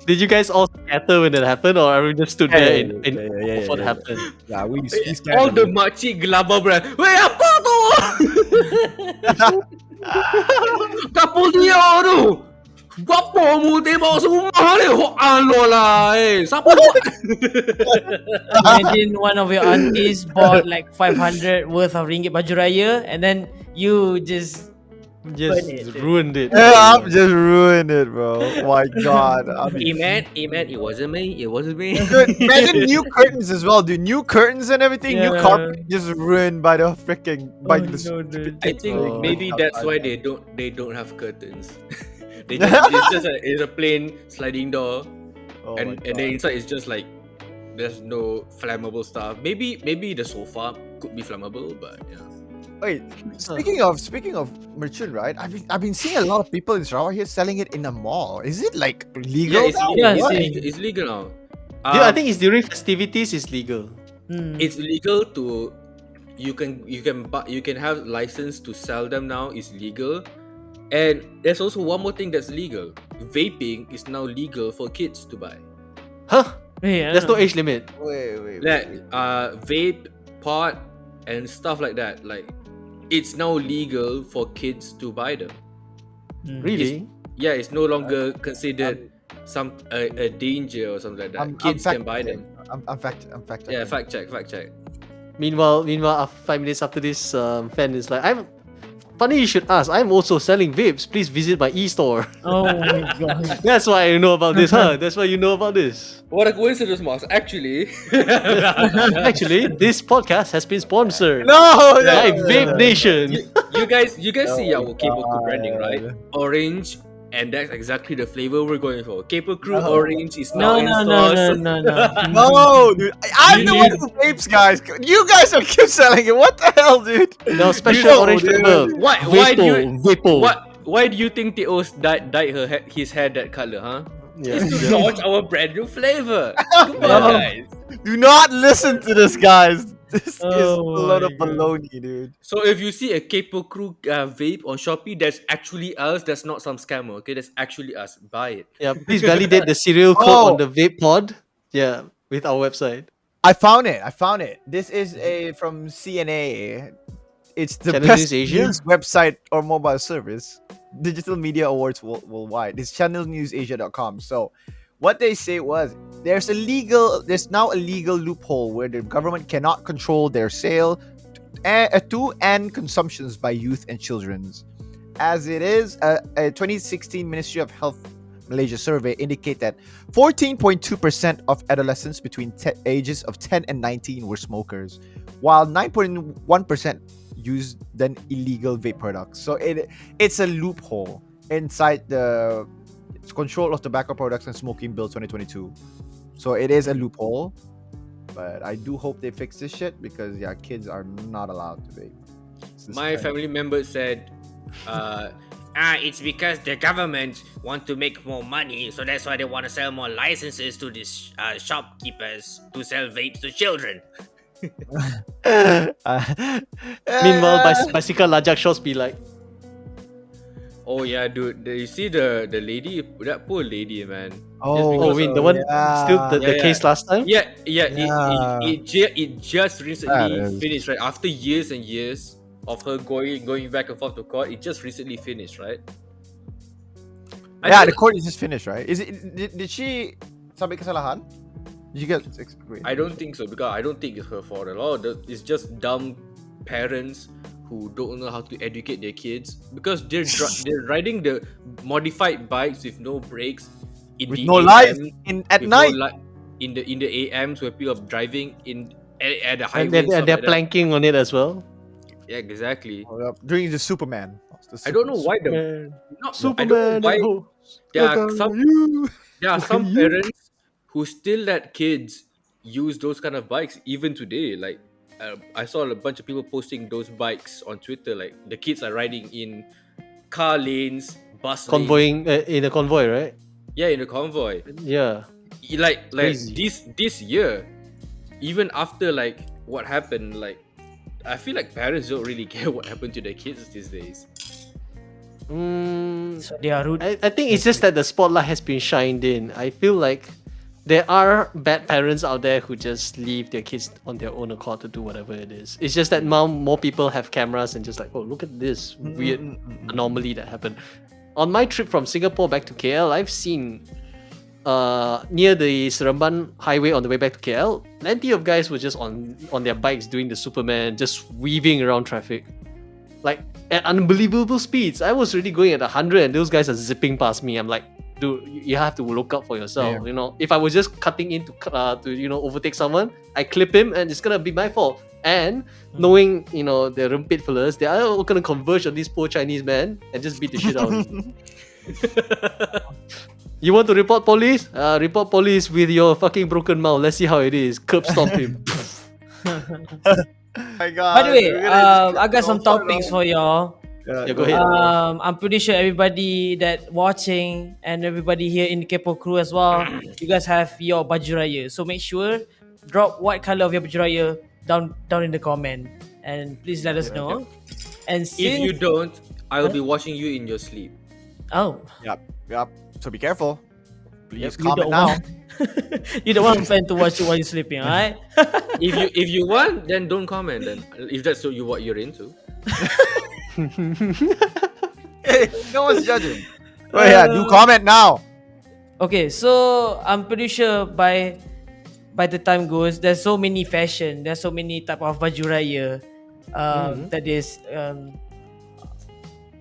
Did you guys all scatter when it happened, or everyone just stood there in what happened? Yeah, we all the makcik gelabah bro. Weh, apa tu? Kapul dia tu. Bapa mu tembak semua ni. Aloh lah. Siapa buat? Imagine one of your aunties bought like 500 worth of ringgit baju raya, and then you just ruined it. Yeah, I've just ruined it, bro. My God. Iman, it wasn't me. Dude, imagine new curtains as well, dude. New curtains and everything. New carpet just ruined by the freaking stupid I kids, think bro. maybe that's why they don't have curtains. It's a plain sliding door, and then inside it's just like there's no flammable stuff. Maybe the sofa could be flammable, but yeah. Wait, speaking of merchant, right? I've been seeing a lot of people in Sarawak here selling it in a mall. Is it like legal? It's legal now. Dude, I think it's during festivities. It's legal. It's legal to you can have license to sell them now. It's legal, and there's also one more thing that's legal. Vaping is now legal for kids to buy. Huh? Yeah, There's no age limit. Wait. Like vape, pot, and stuff like that. Like it's now legal for kids to buy them. Really? It's no longer considered a danger or something like that. Kids can buy them. I'm fact. Yeah, fact check. Meanwhile, 5 minutes after this, fan is like, funny you should ask. I'm also selling vapes. Please visit my e-store. Oh my God. That's why I know about this, huh? That's why you know about this. What a coincidence, Moss. Actually, this podcast has been sponsored No, by Vape Nation. you guys see our Kaypoh Krew branding, right? Orange, And that's exactly the flavor we're going for. Kaypoh Krew No. orange is now No, in no, no, sauce. no, no, no. No, dude. I'm the one You- who vapes, guys. You guys are keep selling it. What the hell, dude? No, special No, orange dude. flavor. Why do you Vapo. why do you think Teos dyed his hair that color, huh? Yeah. It's to yeah. launch our brand new flavor. Come on, No. guys. Do not listen to this, guys. This is a Oh load of my God. baloney, dude. So if you see a Kaypoh Krew vape on Shopee, that's actually us. That's not some scammer. Okay, that's actually us. Buy it. Yeah, please validate the serial code on the vape pod. Yeah, with our website. I found it. This is from CNA. It's the Channel best News Asia? news website or mobile service. Digital Media Awards worldwide. It's channelnewsasia.com. So what they say was there's now a legal loophole where the government cannot control their sale to and consumptions by youth and children's. As it is, a 2016 Ministry of Health Malaysia survey indicate that 14.2% of adolescents between ages of 10 and 19 were smokers, while 9.1% used then illegal vape products. So it's a loophole inside the Control of Tobacco Products and Smoking Bill 2022. So it is a loophole, but I do hope they fix this shit because kids are not allowed to vape. My family member said, it's because the government want to make more money, so that's why they want to sell more licenses to these shopkeepers to sell vapes to children. Meanwhile, bicycle lajak shots be like, Oh yeah, dude. You see the lady, that poor lady, man. oh, wait, the one still the Yeah, case last time? Yeah. Yeah. It just recently That is- finished, right? After years and years of her going back and forth to court, it just recently finished, right? I Yeah, feel the court is just finished, right? Did she sampai kesalahan? Did you get wait. I don't think so, because I don't think it's her fault at all. It's just dumb parents who don't know how to educate their kids, because they're riding the modified bikes with no brakes in with the no light AM, at with night. no light in the AMs where people are driving at the And highway. they're, and stuff they're like that. planking on it as well. Yeah, exactly. During the Superman. I don't know why the Man. not, Superman. I don't know why there are some you. there are some You. parents who still let kids use those kind of bikes even today. Like I saw a bunch of people posting those bikes on Twitter. Like the kids are riding in car lanes, bus lanes. Convoying in a convoy, right? Yeah, in a convoy. Yeah. Like Crazy. this year, even after like what happened, like I feel like parents don't really care what happened to their kids these days. So they are rude. I think it's just that the spotlight has been shined in. I feel like there are bad parents out there who just leave their kids on their own accord to do whatever it is. It's just that now more people have cameras and just like, oh, look at this weird anomaly that happened. On my trip from Singapore back to KL, I've seen near the Seremban highway on the way back to KL, plenty of guys were just on their bikes doing the Superman, just weaving around traffic. Like at unbelievable speeds. I was really going at 100 and those guys are zipping past me. I'm like, dude, you have to look out for yourself. Damn. You know, if I was just cutting in to overtake someone, I clip him and it's gonna be my fault. And knowing, the rumpit fellas, they are all gonna converge on this poor Chinese man and just beat the shit out of him. You want to report police? Report police with your fucking broken mouth. Let's see how it is. Curb stomp him. My God. By the way, we're gonna I got some topics for y'all. Yeah, go ahead. I'm pretty sure everybody that watching and everybody here in the Kaypoh Krew as well, you guys have your baju raya. So make sure drop what color of your baju raya down in the comment, and please let us know. And If you since don't, I'll be watching you in your sleep. Yep. So be careful. Please you comment don't now. want you don't want fan to watch you while you're sleeping, alright? If you want, then don't comment. Then if that's what you're into. Hey, no one's judging. Oh yeah, do comment now. Okay, so I'm pretty sure by the time goes, there's so many fashion, there's so many type of baju raya that is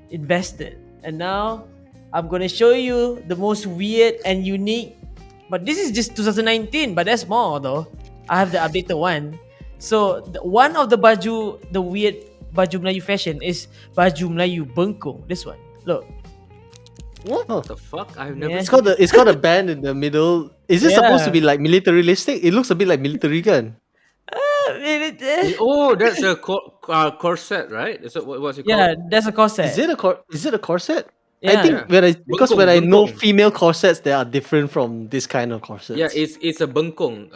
invested, and now I'm gonna show you the most weird and unique. But this is just 2019, but there's more though. I have the updated one. So one of the weird baju Melayu fashion is baju Melayu bengkung. This one, look. What? What the fuck? I've never. Yeah. It's got a band in the middle. Is it supposed to be like militaristic? It looks a bit like military gun. Oh, that's a corset, right? Is that what's it Yeah, called? that's a corset. Is it a corset? Yeah. I think Bengkong, when I know bengkong. female corsets, they are different from this kind of corsets. Yeah, it's a bengkong.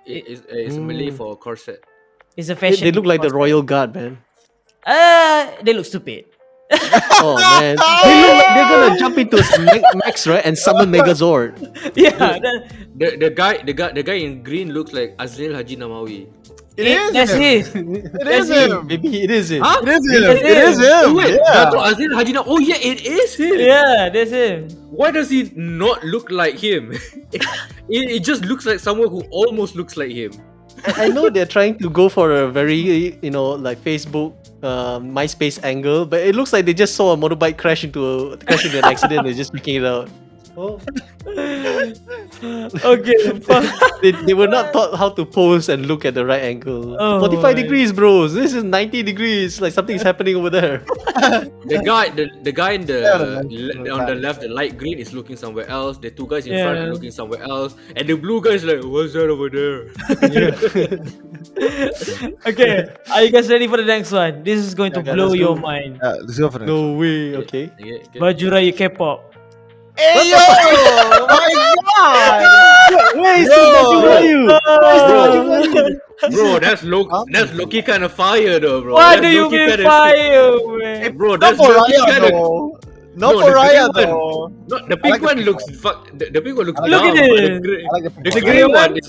It's Malay Mm. for corset. It's a They fashion. look like the corset. royal guard, man. They look stupid. Oh man, they look like they're gonna jump into Max, right, and summon Megazord. Yeah, The guy in green looks like Azril Haji Namawi. that's him. it. It is him. Maybe it is it. Huh? It is him. It It is is. him. Wait, Yeah. Dato' Azril Haji Namawi. Oh yeah, it is him. Yeah, that's him. Why does he not look like him? it just looks like someone who almost looks like him. I know they're trying to go for a very, like Facebook, MySpace angle, but it looks like they just saw a motorbike crash into an accident. They're just picking it out. Oh. Okay. They were not taught how to pose and look at the right angle. Oh 45 my. degrees, bros. This is 90 degrees. Like something's happening over there. The guy in Yeah, on the left, the light green, is looking somewhere else. The two guys in front Yeah. are looking somewhere else, and the blue guy is like, "What's that over there?" Okay, are you guys ready for the next one? This is going to Okay, blow let's your go. mind. Let's go for it. No way. Okay. Okay, okay. Baju Raya K-pop. Hey yo! My God! Where is Yo! Bro, that's Loki kind of fire though, bro. What That's do you low-key mean kinda fire, sick. man? Bro, Not that's for Loki Raya kinda. though. No, Not for the Raya green one. though. No, the pink like the one pink looks the pink one looks Look at dumb, but it. I like the pink the one. green one? one is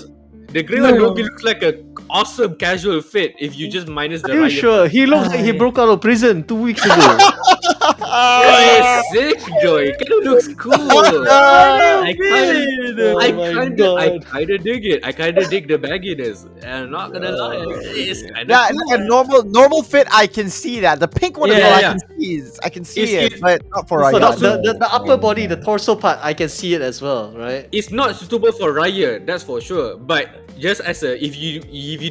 the green one No. low-key looks like a awesome casual fit if you just minus the Are you Raya. sure? He looks like he broke out of prison 2 weeks ago. Bro, it's sick, Joy. It kinda looks cool. I kinda dig it. I kinda dig the bagginess. And I'm not gonna lie, it's kinda Yeah, cool. like a normal fit, I can see that. The pink one is Yeah, all yeah. I can see It's- it, but not for So Raya. the upper body, the torso part, I can see it as well, right? It's not suitable for Raya, that's for sure. But just as a if you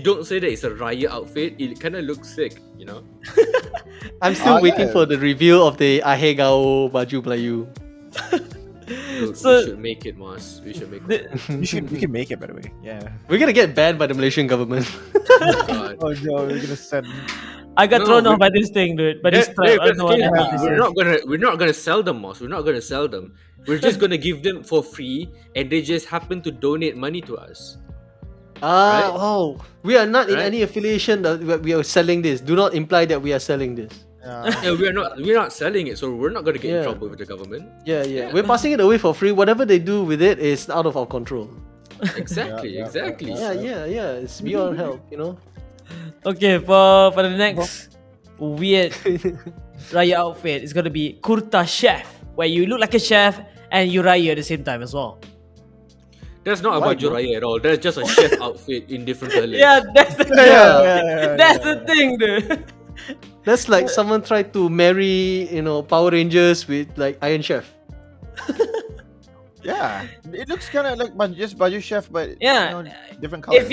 don't say that it's a Raya outfit, it kinda looks sick, you know? I'm still waiting yeah. for the reveal of the Ahegao Baju Melayu. Dude, So- we should make it, Moss. We should make it. You can make it, by the way. Yeah. We're gonna get banned by the Malaysian government. Oh, God. Oh no, we're gonna send. I got No, thrown off we- by this thing, dude. By this That- trap. I that's don't know what the the thing, hell this is. we're not gonna sell them, Moss. We're not gonna sell them. We're just gonna give them for free, and they just happen to donate money to us. Right? Oh, we are not in Right? any affiliation that we are selling this. Do not imply that we are selling this. Yeah, we're not selling it, so we're not gonna get in Yeah. trouble with the government. Yeah. We're passing it away for free. Whatever they do with it is out of our control. Exactly, Yeah, exactly. Yeah. It's beyond help, you know. Okay, for the next weird Raya outfit, it's gonna be Kurta Chef, where you look like a chef and you Raya at the same time as well. That's not a Why, baju bro? raya at all. That's just a chef outfit in different colors. Yeah, that's the that's the thing, dude. That's like someone tried to marry, Power Rangers with like Iron Chef. Yeah, it looks kind of like just Baju Chef, but Yeah. different color. If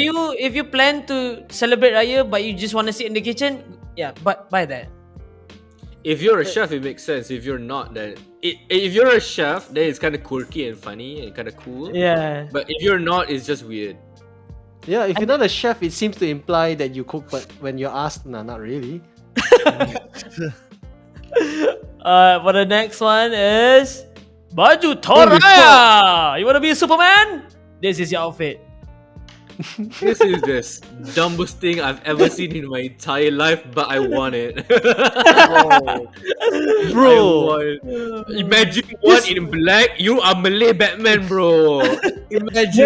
you plan to celebrate Raya but you just want to sit in the kitchen, yeah, but buy that. If you're a chef, it makes sense. If you're not, then if you're a chef, then it's kind of quirky and funny and kind of cool. Yeah. But if you're not, it's just weird. Yeah, if you're not a chef, it seems to imply that you cook, but when you're asked, nah, not really. For the next one is Baju Toraya. You wanna be a Superman? This is your outfit. This is the dumbest thing I've ever seen in my entire life, but I want it. Bro. I want it. Imagine one in black. You are Malay Batman, bro. Imagine.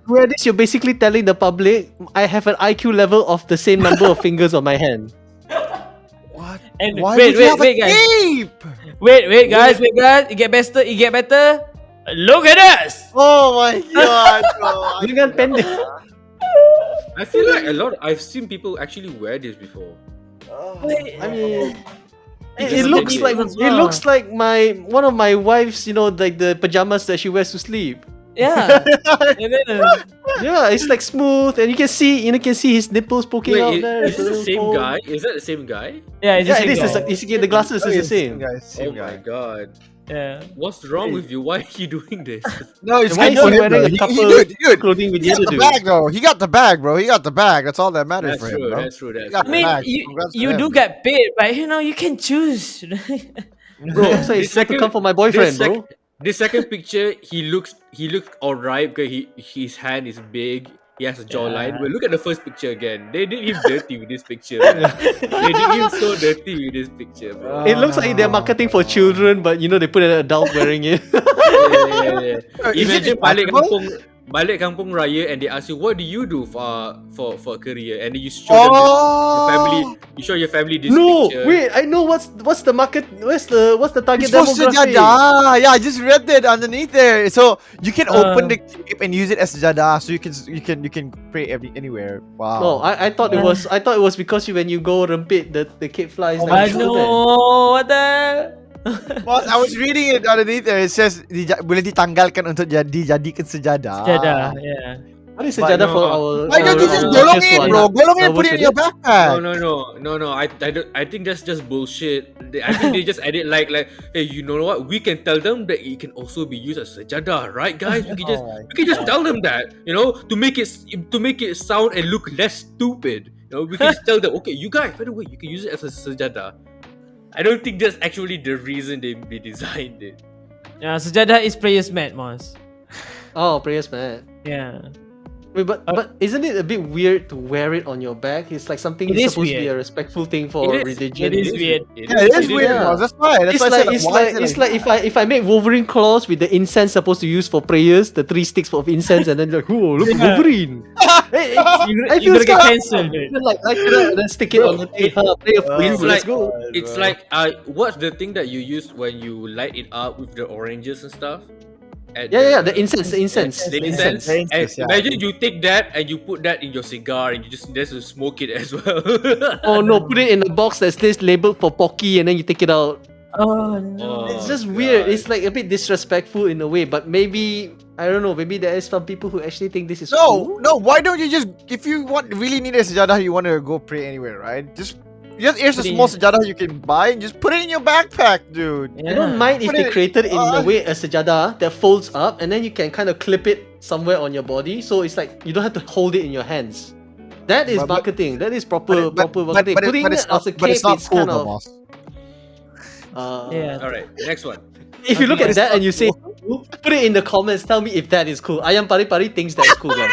Wear this, you're basically telling the public, I have an IQ level of the same number of fingers on my hand. What? And Why wait, would you wait, have wait, a guys. cape? Wait, guys. It get better. It get better. Look at us. Oh my god! bro. Dengan pendek. I feel like I've seen people actually wear this before. I mean, It's it just looks the like difference, one of my wife's, like the pajamas that she wears to sleep. Yeah. And then, Yeah, it's like smooth, and you can see his nipples poking out there. Is this the same guy? Is that the same guy? Yeah, it's the Yeah, same it is. guy. The glasses is the same. Guys, Oh same my guy. god. Yeah. What's wrong with you? Why are you doing this? No, it's Why good is for he him, wearing bro. a couple Dude, clothing with he the got other the dude? bag though. He got the bag, bro. He got the bag. That's all that matters That's for him, true. bro. That's true. He That's got I the mean, bag. you, Congrats to you do him. get paid, but you can choose. Bro, so it's got to come from my boyfriend, bro. This second picture, he looks alright because his hand is big. He has a jawline. Yeah. But look at the first picture again. They did him dirty with this picture. Man. They did him so dirty with this picture, bro. It looks like they're marketing for children, but they put an adult wearing it. Yeah. Is it Imagine detachable? balik kampung raya, and they ask you, what do you do for a career? And then you show them your family. You show your family this No, picture. wait, I know what's the market. What's the target It's for demographic? sejadah. Yeah, I just read that underneath there. So you can open the cape and use it as sejadah, so you can pray anywhere. Wow. No, I thought it was because when you go rempit the cape flies. Oh, then I you show that. know what the. Boss, I was reading it underneath there. It says boleh ditanggalkan untuk dijadikan sejadah. Sejadah, yeah. What is sejadah no, for our? Why don't you just our golong workers it, who are bro? not Golong it and put it in your nervous backpack. No. I think that's just bullshit. I think they just added like, hey, you know what? We can tell them that it can also be used as sejadah, right, guys? We can just tell them that, to make it sound and look less stupid. We can just tell them, okay, you guys, by the way, you can use it as a sejadah. I don't think that's actually the reason they designed it. Yeah, sejadah is prayer's mat, Moss. Oh, prayers, man. Yeah. Wait, but isn't it a bit weird to wear it on your back? It's like something It it's is supposed to be weird. a respectful thing for It is- religion. it is weird. Yeah, it is weird, yeah. boss. That's why. That's why I said, why is it It's like if I make Wolverine claws with the incense supposed to use for prayers, the 3 sticks of incense, and then like, oh, look, Yeah. Wolverine. Hey, You're gonna get cancelled, dude. like it, and then stick it on the thing. Pray for you. It's Let's like go. it's like what's the thing that you use when you light it up with the oranges and stuff? Yeah, the incense. The incense. The incense, And yeah. imagine you take that and you put that in your cigar and you just smoke it as well. Oh no, put it in a box that says labeled for Pocky, and then you take it out. Oh no. It's just God. weird. It's like a bit disrespectful in a way, but maybe I don't know. Maybe there is some people who actually think this is cool. No. Why don't you just, if you really need a sejadah, you want to go pray anywhere, right? Here's a small sejadah you can buy and just put it in your backpack, dude. I don't mind if Put they it- created in a way a sejadah that folds up, and then you can kind of clip it somewhere on your body, so it's like you don't have to hold it in your hands. That is But- marketing. That is proper marketing. Putting but it it's not, as a but cape it's not is cool, kind though, of. boss. Yeah. All right, next one. If you look Okay. at that and you say, put it in the comments. Tell me if that is cool. Ayam thinks that is cool, guys.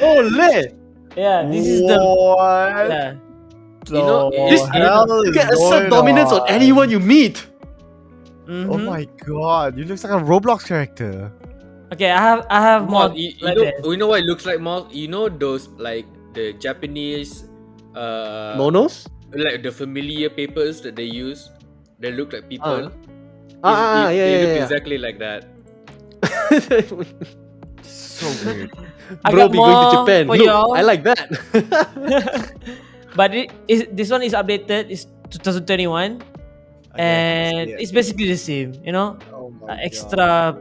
Oh, lit. Yeah, this is the. What? Yeah. You know, This you can assert dominance on anyone you meet. Mhm. Oh my god, you look like a Roblox character. Okay, I have more. Moth, you like know, that. you know what it looks like, Moth? You know those like the Japanese Monos? like the familiar papers that they use that look like people. Yeah, They look yeah. exactly like that. So weird. I Bro, got be going to more Japan. for Look, y'all. I like that. But this one is updated. It's 2021, and it's basically the same. Oh my Extra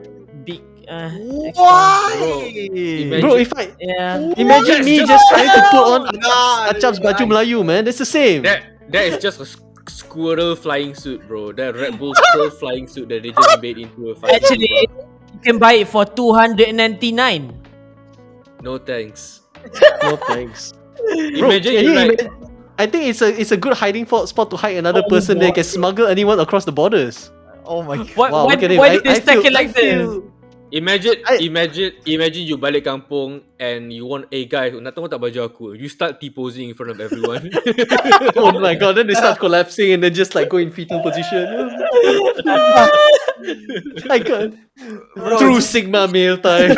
big. Extra. Why? Bro, if I Yeah. imagine me Just- just trying to put on Nah, Acap's baju Melayu, man. That's the same. That is just a squirrel flying suit, bro. That Red Bull squirrel flying suit that they just made into a fighting Actually, suit, you can buy it for 299. bro. No thanks. No thanks. Imagine can you you like I think it's a good hiding spot to hide another Oh person that my can smuggle anyone across the borders. Oh my god. Why, Wow, why, look at him. why did they stack feel- it like I this? feel- Imagine you balik kampung and you want, hey guys, nak tahu tak baju aku? You start T-posing in front of everyone. Oh my god, then they start collapsing and then just like go in fetal position. My god. True Sigma male time.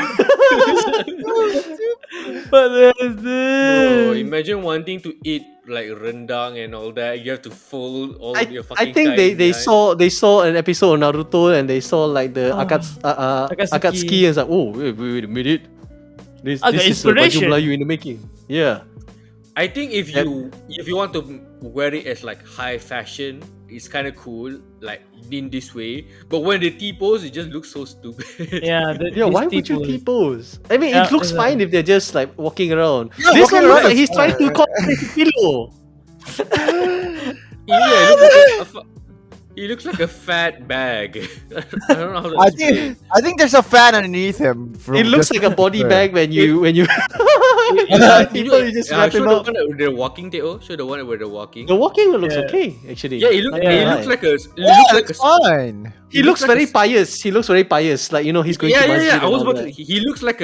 What is this? Bro, imagine wanting to eat like rendang and all that. You have to fold all your I fucking think time they behind. saw an episode of Naruto and they saw like the Akatsuki. Akatsuki and it's like, oh wait a minute. This I got is a baju inspiration. Melayu in the making. Yeah. I think if you want to wear it as like high fashion, it's kind of cool, like in this way. But when they T-pose, it just looks so stupid. Yeah, Why would you T-pose? I mean, Yeah, it looks fine if they're just like walking around. Yeah, This walking one looks around like is he's trying to fine. concentrate a pillow. Yeah, he looks like a fat bag. I don't know how to explain. I think there's a fan underneath him. It looks like a body bag when you people you just wrap show him the up. one that they're walking, Teo. Show the one where they're walking. The walking looks Yeah. okay, actually. Yeah, he looks Right. like a. It's fine. He looks very pious. He looks very pious. Like, he's going to masjid. Yeah. I and was all about to, that. he looks like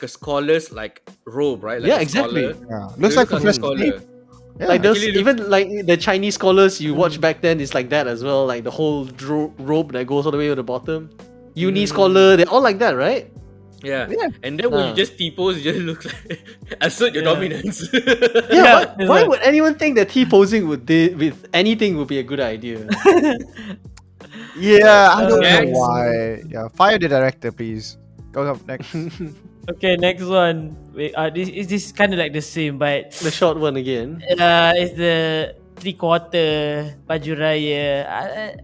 a scholar's like robe, right? Like Yeah, a exactly. scholar. Yeah. He Looks like a Professor scholar. Snape. Yeah. Like those, Actually even like the Chinese scholars you watch back then is like that as well. Like the whole robe that goes all the way to the bottom. Uni scholar, they're all like that, right? Yeah. Yeah. And then when you just T-pose, it just looks like assert your dominance. Yeah. Yeah, Why it's would anyone think that T-posing with anything would be a good idea? Yeah, I don't know Next. why. Yeah, fire the director, please. Go up next. Okay, next one. Wait, this is kind of like the same, but The short one again. it's the 3/4 baju raya.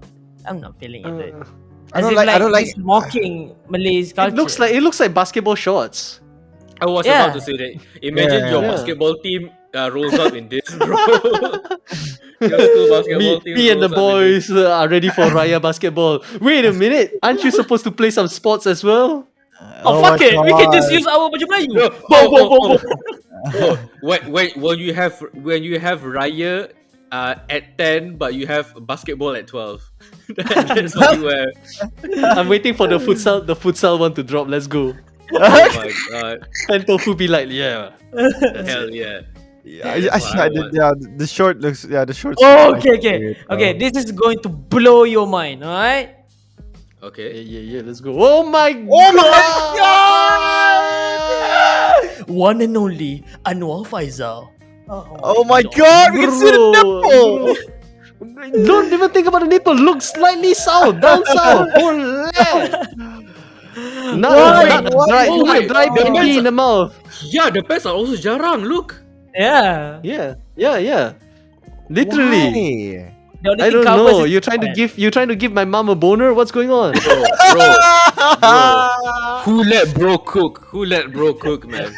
I'm not feeling it. Dude. I As don't if, like- I don't it's mocking Malay's culture. It looks like basketball shorts. I was Yeah. about to say that. Imagine Yeah. your Yeah. basketball team rolls up in this, bro. Your school basketball team Me and the rolls up in boys are ready for Raya basketball. Wait a minute, aren't you supposed to play some sports as well? Oh, my fuck it! We can just God. use our baju Melayu. this. When you have Raya at 10, but you have basketball at 12. That's what you wear. I'm waiting for the futsal one to drop. Let's go. Oh my god. FENTOFU be like, yeah. Hell yeah. The short looks. Yeah, the short. Oh, okay. This is going to blow your mind. All right. Okay. Yeah. Let's go. Oh my god! One and only Anwar Faisal. Oh my God! We can see the nipple. Don't even think about the nipple. Look slightly south, down south. Holy! Not Why? dry The pinky pants in the mouth. Yeah, the pants are also jarang. Look. Yeah. Yeah. Literally. Why? The only I thing don't covers know. is You're trying to give my mom a boner? What's going on? Bro. Who let bro cook, man?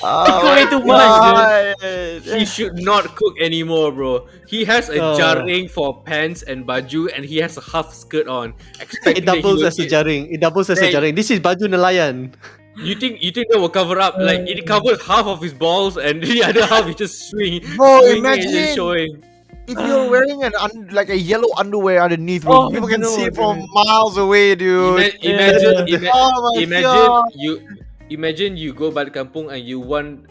Oh way too much, God. He should not cook anymore, bro. He has a Oh. jarring for pants and baju, and he has a half skirt on. Expecting It that he doubles will as a get- jaring. It doubles as a Hey. jaring. This is baju nelayan. You think that will cover up? Like it covers half of his balls, and the other half is just swinging. Bro, swinging and imagine- just showing. If you're wearing like a yellow underwear underneath, Oh, people can no, see it from dude. miles away, dude. Oh my God. Imagine you go balik kampung and you want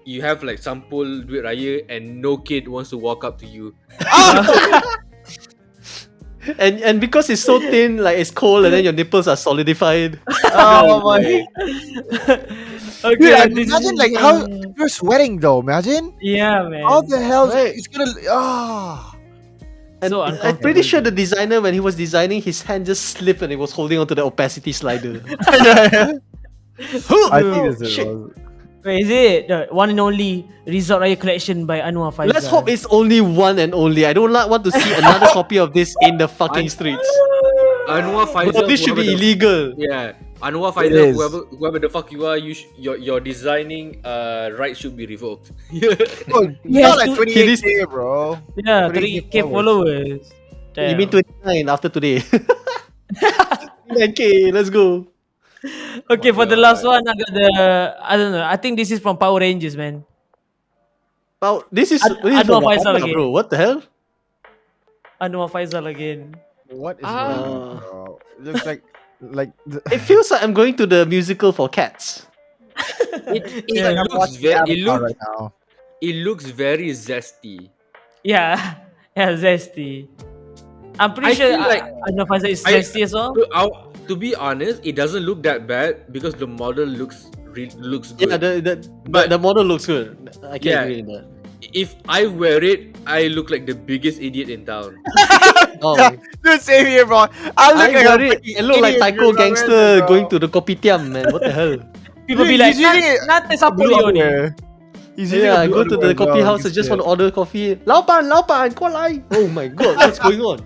you have like sampul duit raya and no kid wants to walk up to you. And because it's so thin, like it's cold, and then your nipples are solidified. Oh my. okay. Dude, and this imagine is- like how you're sweating though. Imagine Yeah, man. how the hell Right. it's gonna. And So I'm pretty sure the designer, when he was designing, his hand just slipped and he was holding onto the opacity slider. I think this Shit. was. Wait, is it the one and only Resort Raya collection by Anwar Faisal? Let's hope it's only one and only. I don't want to see another copy of this in the fucking streets. Anwar Faisal. But this should be whoever the- illegal. Yeah, Anwar It Faisal, is. whoever the fuck you are, your designing rights should be revoked. Oh, Yes, not like dude. 28K, bro. Yeah, 30K 30K followers. You mean 29 after today? 29K, let's go. Okay, for the God. last one, I got the I don't know. I think this is from Power Rangers, man. Wow, this is Anwar from Faisal Wakanda, again. bro. What the hell? Anwar Faisal again. What is Ah. going on, bro? It looks like It feels like I'm going to the musical for cats. It Yeah, I'm looks watching very Avatar right now. it looks very zesty. Yeah, yeah, zesty. I'm pretty I sure feel like- Anwar Faisal is I- zesty as well. To be honest, it doesn't look that bad because the model looks good. Yeah, the model looks good. I can Yeah. agree with that. If I wear it, I look like the biggest idiot in town. Oh, Dude, same here, bro. I I look like got a it. freaking It look like idiot, Taiko dude, gangster bro. going to the kopitiam, man. What the hell? People be Dude, like, usually- "Nate Blue sapulio ni." underwear. He's using Yeah, a I go to the blue coffee word, house. I just want to order coffee. 老板, 过来. Oh my god, what's going on?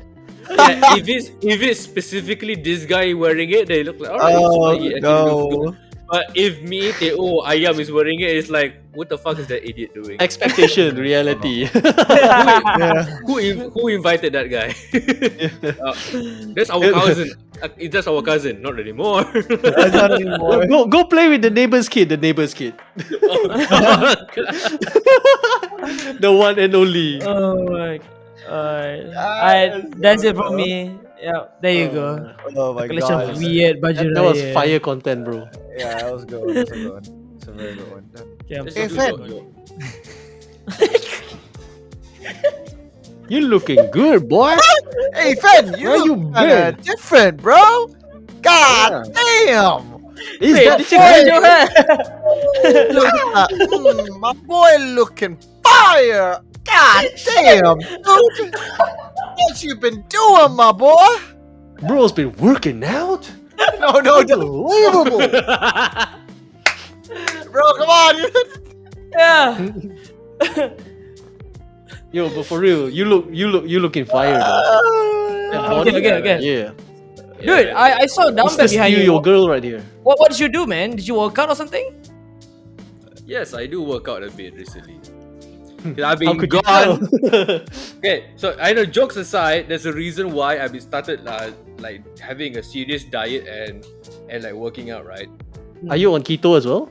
Yeah, if it's specifically this guy wearing it, they look like alright, it's fine. He actually looks good. But if me, Ayam is wearing it, it's like, what the fuck is that idiot doing? Expectation, reality. Who invited that guy? That's our cousin. That's our cousin, not anymore. Not anymore. Go play with the neighbor's kid. The neighbor's kid. The one and only. Oh my. That's it from me. Yeah, there you go. Oh my Collection god. of weird baju That was raya. fire content, bro. Yeah, that was a good one. That's a good one. It's a very good one. Yeah, I'm Let's so- Hey, do Fen. You looking good, boy. Hey, Fen, you Where you look kinda been? different, bro. God damn. Is Wait, that did you cut your hair? My boy looking fire. God damn, dude. What you been doing, my boy? bro's been working out? No, don't. Unbelievable. Bro, come on. Yeah. Yo, but for real, you looking fire, though. That body, Okay. Yeah. Dude, I saw It's dumbbell the behind steal you. your girl right here. What did you do, man? Did you work out or something? Yes, I do work out a bit recently. 'Cause I've How been could you gone. tell? Okay, so I know, jokes aside, there's a reason why I've been started like having a serious diet and like working out, right? Are you on keto as well?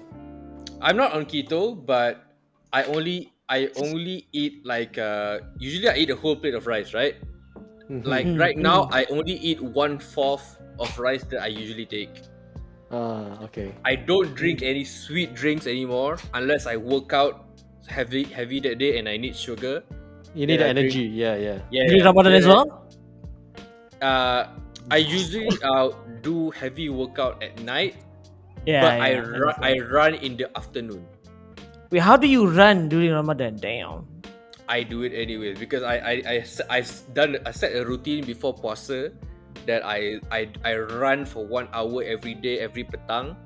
I'm not on keto, but I only eat like usually I eat a whole plate of rice, right? Like right now I only eat 1/4 of rice that I usually take. Okay. I don't drink any sweet drinks anymore unless I work out heavy that day and I need sugar. You need Yeah, the energy. Yeah. Yeah. During Ramadan as well? I usually do heavy workout at night, Yeah. but yeah, I run in the afternoon. Wait, how do you run during Ramadan? Damn. I do it anyways because I set a routine before puasa that I run for 1 hour every day, every petang.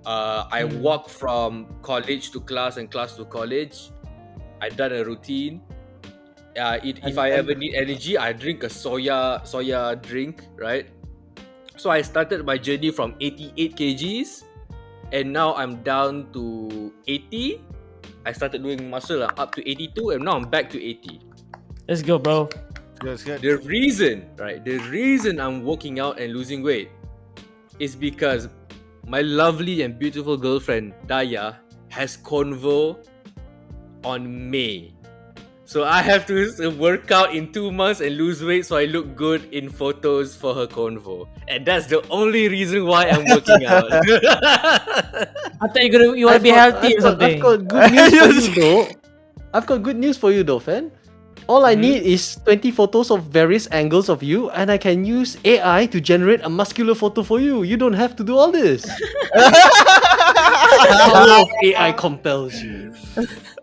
I walk from college to class and class to college. I done a routine. If I ever need energy, I drink a soya drink, right? So I started my journey from 88 kgs, and now I'm down to 80. I started doing muscle up to 82, and now I'm back to 80. Let's go, bro. That's good. The reason I'm working out and losing weight is because my lovely and beautiful girlfriend Daya has convo on May. So I have to work out in 2 months and lose weight so I look good in photos for her convo. And that's the only reason why I'm working out. I thought you want to be healthy or something. I've got good news for you, though. I've got good news for you, though, Fan. All I need is 20 photos of various angles of you, and I can use AI to generate a muscular photo for you. You don't have to do all this. Power of AI compels you.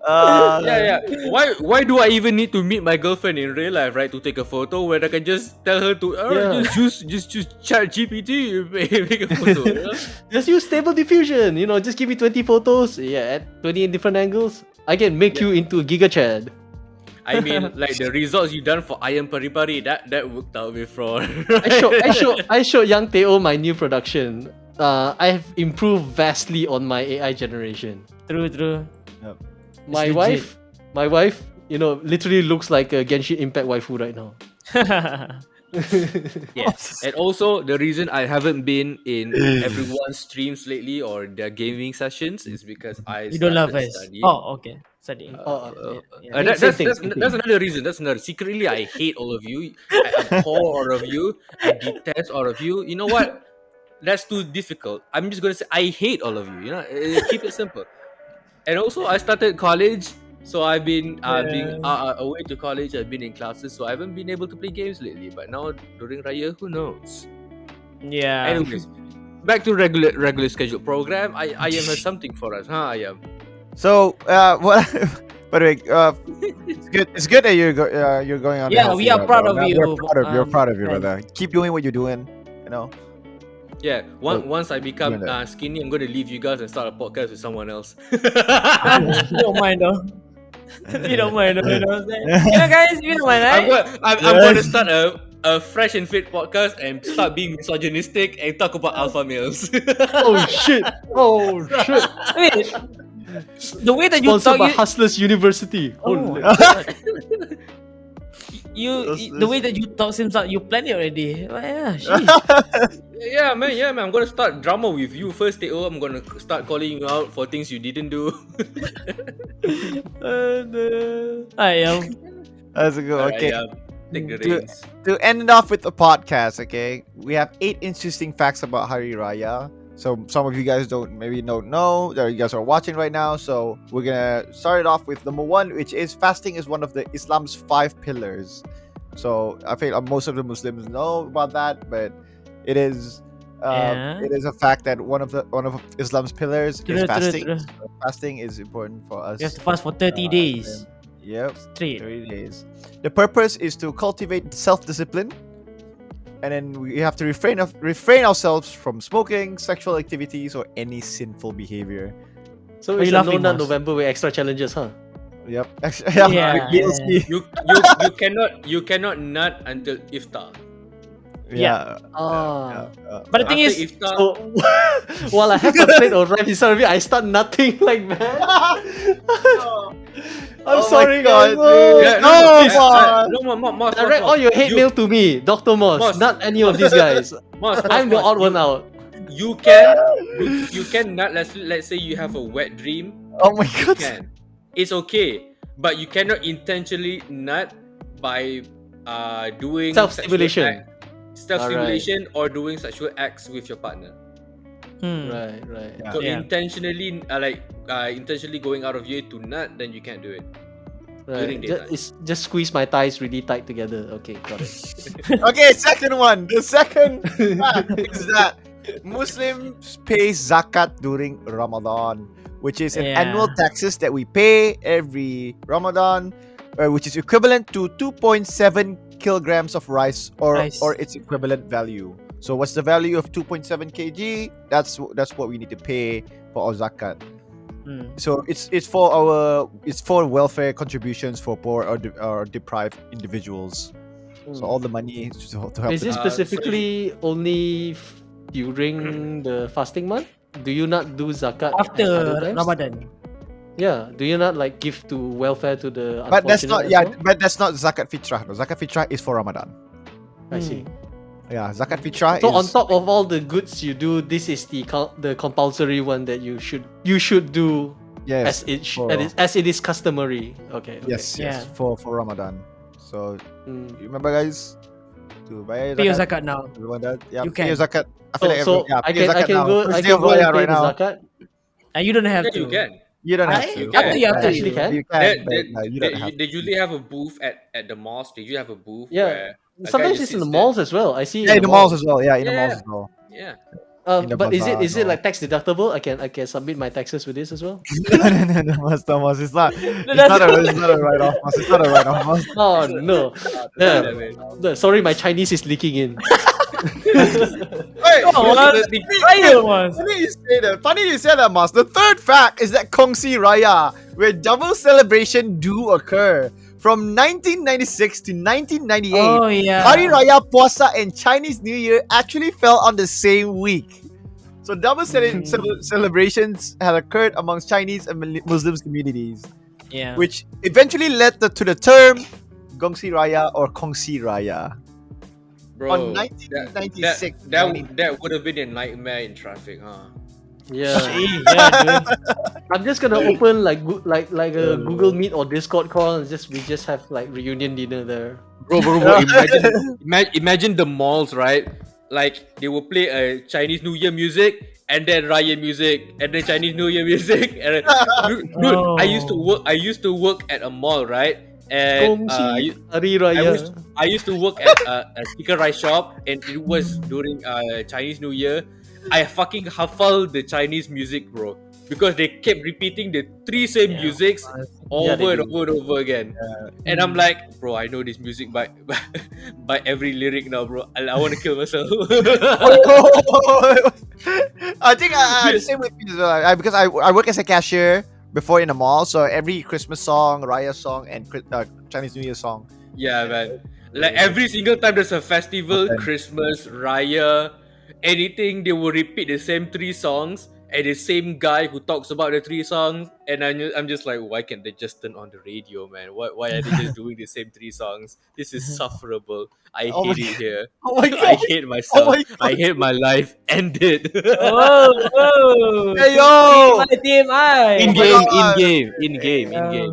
Yeah. Why do I even need to meet my girlfriend in real life, right? To take a photo when I can just tell her to just use chat GPT make a photo. You know? Just use stable diffusion. Just give me 20 photos. Yeah, at 20 in different angles. I can make you into a Giga Chad. I mean, like the results you done for AYAMPARIPARI, that worked out before. I showed Young Teo my new production. I've improved vastly on my AI generation. True. My It's wife, literally looks like a Genshin Impact waifu right now. Yes. And also, the reason I haven't been in everyone's streams lately or their gaming sessions is because You don't love started us. studying. Oh, okay. Studying. Same thing. That's another reason. Secretly, I hate all of you. I abhor all of you. I detest all of you. You know what? That's too difficult. I'm just gonna say I hate all of you. Keep it simple. And also, I started college, so I've been away to college. I've been in classes, so I haven't been able to play games lately. But now during Raya, who knows? Yeah. Anyways, back to regular scheduled program. I am has something for us, huh? I am. So, what? By the way, it's good that you're going on. a Yeah, healthy we are route, proud bro. of you. We're proud of you, And- brother. Keep doing what you're doing. Yeah, once I become doing that. skinny, I'm gonna leave you guys and start a podcast with someone else. You don't mind though. You don't mind though. You know what I'm saying? You know, guys, you don't mind, I'm right? going to start a fresh and fit podcast and start being misogynistic and talk about alpha males. Oh shit! Oh shit! Wait, the way that you Sponsored talk, by Hustlers University. Oh. Holy. the way that you talk seems like you planned it already. Well, yeah, sheesh. Yeah, man. I'm gonna start drama with you first. Teo. I'm gonna start calling you out for things you didn't do. I Let's go. Alright, Okay. yeah, take the To- reins. To end it off with the podcast, okay, we have 8 interesting facts about Hari Raya. So some of you guys don't know that you guys are watching right now. So we're gonna start it off with number 1, which is fasting is one of the Islam's 5 pillars. So I feel most of the Muslims know about that, but it is Yeah. it is a fact that one of Islam's pillars is True, fasting. true. So fasting is important for us. You have to fast for 30 days Yep. straight. 30 days. The purpose is to cultivate self-discipline, and then we have to refrain ourselves from smoking, sexual activities, or any sinful behavior. So Are it's you a laughing, no nut Mas? November with extra challenges, huh? Yep. Yeah. DLC. You cannot nut until iftar. Yeah. Ah. But the thing After is, iftar, So while I have a plate of rice in front of me, I start nutting like man. I'm Oh my sorry, God, guys. dude. yeah, No, please, Mas. no, Moss, Direct all your hate mail to me, Dr. Moss, Moss. not any of these guys. I'm the odd one out. You can nut. Let's say you have a wet dream. Oh my You God. can. It's okay, but you cannot intentionally nut by doing Self-stimulation. self-stimulation or doing sexual acts with your partner. Right. Yeah. So Yeah. intentionally, intentionally going out of your way to nut, then you can't do it. During Right. daytime. Just squeeze my thighs really tight together. Okay, got it. Okay, second one. The second fact is that Muslims pay zakat during Ramadan, which is an Yeah. annual taxes that we pay every Ramadan, which is equivalent to 2.7 kilograms of rice or its equivalent value. So what's the value of 2.7 kg? That's what we need to pay for our zakat. So it's for welfare contributions for poor or deprived individuals. So all the money is to help. Is this them. specifically only during the fasting month? Do you not do zakat at after other times? Ramadan. Yeah. Do you not like give to welfare to the But that's not unfortunate as well? but that's not zakat fitrah. No. Zakat fitrah is for Ramadan. I see. Yeah, zakat fitrah So is on top of all the goods you do, this is the compulsory one that you should do yes, as it is customary. Okay. yes, Yeah. for Ramadan. So Mm. you remember guys to buy Pay your zakat. zakat now. Everyone does. Yeah, You pay your can. zakat. I feel like So everyone- I pay your can zakat now. go First I day can of go Raya and pay right the now. zakat. And you don't have Yeah, to. you can. You don't have I- to. You After can. you, after Actually you. can. You can, but you don't have. They usually have a booth at the mosque. They usually have a booth Yeah. where a guy Sometimes just it's in the sits there. malls as well. I see. Yeah, in the malls as well. Yeah, in the malls Yeah. as well. Yeah. in the But is bazaar, it no. like tax deductible? I can submit my taxes with this as well. no, Mas. It's not a write-off, Mas. It's not a write-off, Mas. Oh no. Yeah, Yeah. man. Sorry, my Chinese is leaking in. Wait, Oh, The- the- Raya was. Funny you say that, Mas. The third fact is that Kongsi Raya, where double celebration do occur. From 1996 to 1998, Oh yeah. Hari Raya, Puasa, and Chinese New Year actually fell on the same week. So double celebrations had occurred amongst Chinese and Muslim communities, Yeah. which eventually led to the term Gongsi Raya or Kongsi Raya. Bro, On 1996, that would have been a nightmare in traffic, huh? Yeah. yeah, dude. I'm just gonna open like a Google Meet or Discord call and we just have like reunion dinner there. Bro, imagine the malls, right? Like they will play a Chinese New Year music and then Raya music and then Chinese New Year music. And dude, Oh. I used to work at a mall, right? And Kongsi Hari Raya. I used to work at a sticker rice shop, and it was during Chinese New Year. I fucking huffle the Chinese music, bro. because they kept repeating the three same musics Yeah, they over and do. over and over again. And I'm like, bro, I know this music by by every lyric now, bro. I want to kill myself. I think the same with me as well. Because I work as a cashier before in a mall, so every Christmas song, Raya song, and Chinese New Year song. Yeah, man. Like every single time there's a festival, Okay. Christmas, Raya, anything, they will repeat the same three songs and the same guy who talks about the three songs. And I'm just like, why can't they just turn on the radio, man? Why are they just doing the same three songs? This is sufferable. I Oh my hate it here. Oh my I god! hate Oh myself. my I hate my life. End it. Oh, Hey yo! TMI. in Oh my game, in god! game, in game, in game.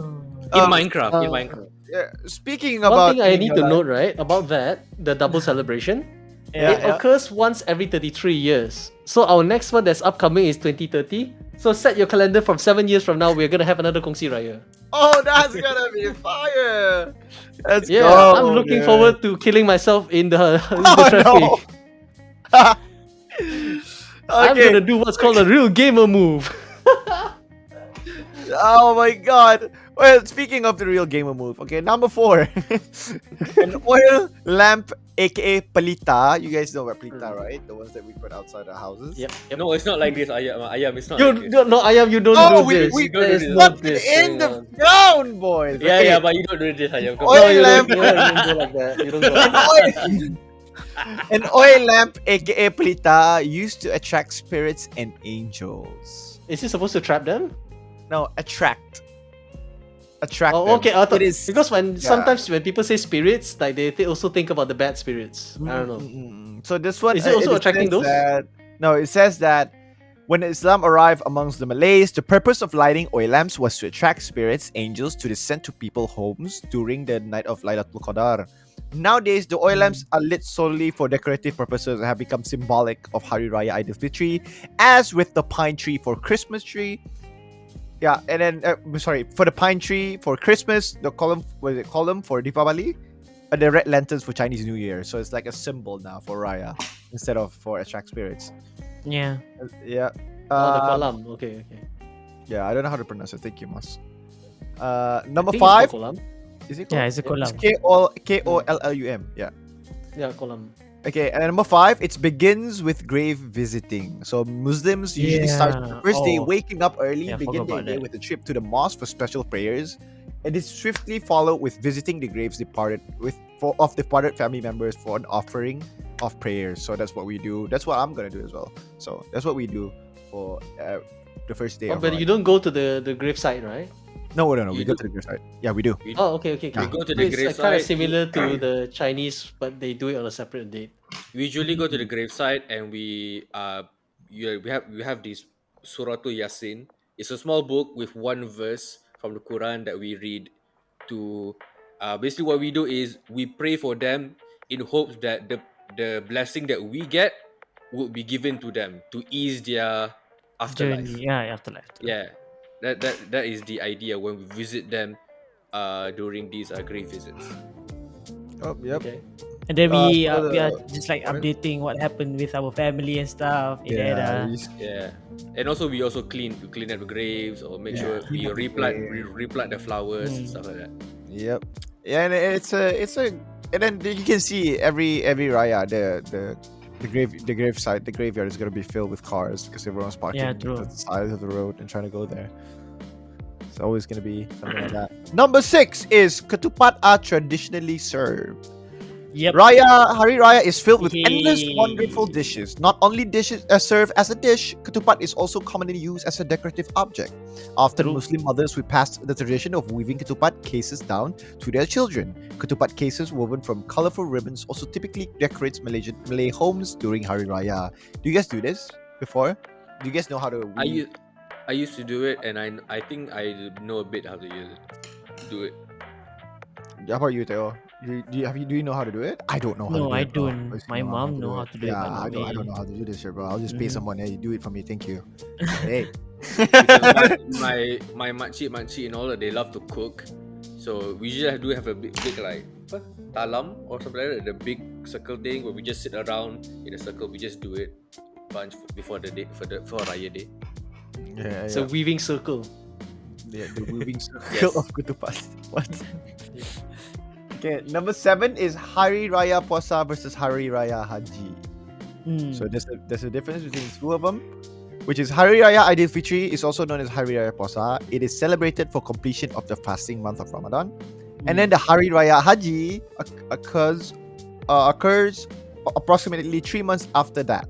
In Um, Minecraft, in Minecraft. Yeah, speaking One about thing I eating need your to life- note, right, about that, the double celebration, Yeah, it occurs once every 33 years. So our next one that's upcoming is 2030. So set your calendar from 7 years from now, we're gonna have another Kongsi Raya. Oh, that's gonna be fire! Let's Yeah, go! I'm looking dude. forward to killing myself in the, in the Oh traffic. no! I'm Okay. gonna do what's called a real gamer move. Oh my god! Well, speaking of the real gamer move, okay, number 4, an oil lamp, aka palita. You guys know about palita, right? The ones that we put outside our houses. Yep. No, it's not like this, Ayam. Ayam, it's not You like this. no, Ayam, you don't Oh, do we this. we don't do There's this. not put this it in going the on. ground, boys. Yeah, Okay. yeah, but you don't do this, Ayam. Come Oil No, on. you lamp. don't, you don't go like that. You don't go like An that. oil, an oil lamp, aka palita, used to attract spirits and angels. Is it supposed to trap them? No, attract. Attract. Oh, them. okay. I thought, It is because when yeah. sometimes when people say spirits, like they also think about the bad spirits. I don't know. So this one Is it also it attracting says those? that- no, it says that when Islam arrived amongst the Malays, the purpose of lighting oil lamps was to attract spirits, angels to descend to people's homes during the night of Laylatul Qadar. Nowadays, the oil lamps are lit solely for decorative purposes and have become symbolic of Hari Raya Aidilfitri, as with the pine tree for Christmas tree. Yeah, and then for the pine tree for Christmas, the column for Deepavali, and the red lanterns for Chinese New Year. So it's like a symbol now for Raya instead of for attract spirits. Yeah. Yeah. Oh, the Uh, kolam. Okay, okay. yeah, I don't know how to pronounce it. Thank you, Mas. I Number think it's 5. called kolam. Is it? Yeah, it's a kolam. Kollum. Yeah. Yeah, kolam. Okay, and number 5, it begins with grave visiting. So Muslims usually start the Yeah. first day Oh. waking up early, Yeah, I begin forgot their about day that. with a trip to the mosque for special prayers, and is swiftly followed with visiting the graves departed of departed family members for an offering of prayers. So that's what we do. That's what I'm gonna do as well. So that's what we do for the first day. Oh, of but Raya. you don't go to the gravesite, right? No, we You go do. to the gravesite. Yeah, we do. Oh, okay, okay, okay. We go to So the it's kind gravesite. of similar to the Chinese, but they do it on a separate date. We usually go to the gravesite and we have this Suratul Yasin. It's a small book with one verse from the Quran that we read to basically what we do is we pray for them in hopes that the blessing that we get would be given to them to ease their afterlife. Journey. Yeah, afterlife. Yeah. That is the idea when we visit them during these grave visits. Oh, yep. Okay. And then so we the- are just like updating what happened with our family and stuff. Yeah, Yeah, and also we clean up the graves or make sure we clean up the replant the flowers and Mm. stuff like that. Yep. Yeah, and it's a and then you can see every Raya the graveyard is gonna be filled with cars because everyone's parking Yeah, at true. the side of the road and trying to go there. It's always gonna be something like that. Number 6 is ketupat are traditionally served. Yep. Hari Raya is filled with endless Yay. wonderful dishes. Not only dishes served as a dish, ketupat is also commonly used as a decorative object. Often True. Muslim mothers will pass the tradition of weaving ketupat cases down to their children. Ketupat cases woven from colorful ribbons also typically decorates Malay homes during Hari Raya. Do you guys do this before? Do you guys know how to weave? I used to do it, and I think I know a bit how to do it. How about you, Theo? Do you know how to do it? I don't know how to No, do I it. bro. don't. Obviously My know mom know how to do it, Yeah, but not I don't me. know how to do this shit, bro. I'll just pay Mhm. someone. Hey, do it for me. Thank you. Hey. Because my makcik and all that, they love to cook, so we usually do have a big like talam or something like that, the big circle thing where we just sit around in a circle. We just do it bunch before the day for Raya day. Yeah, It's a weaving circle. the weaving circle Yes. of ketupat. What? Okay, number 7 is Hari Raya Puasa versus Hari Raya Haji. So there's a difference between the two of them, which is Hari Raya Aidilfitri is also known as Hari Raya Puasa. It is celebrated for completion of the fasting month of Ramadan, and then the Hari Raya Haji occurs approximately 3 months after that,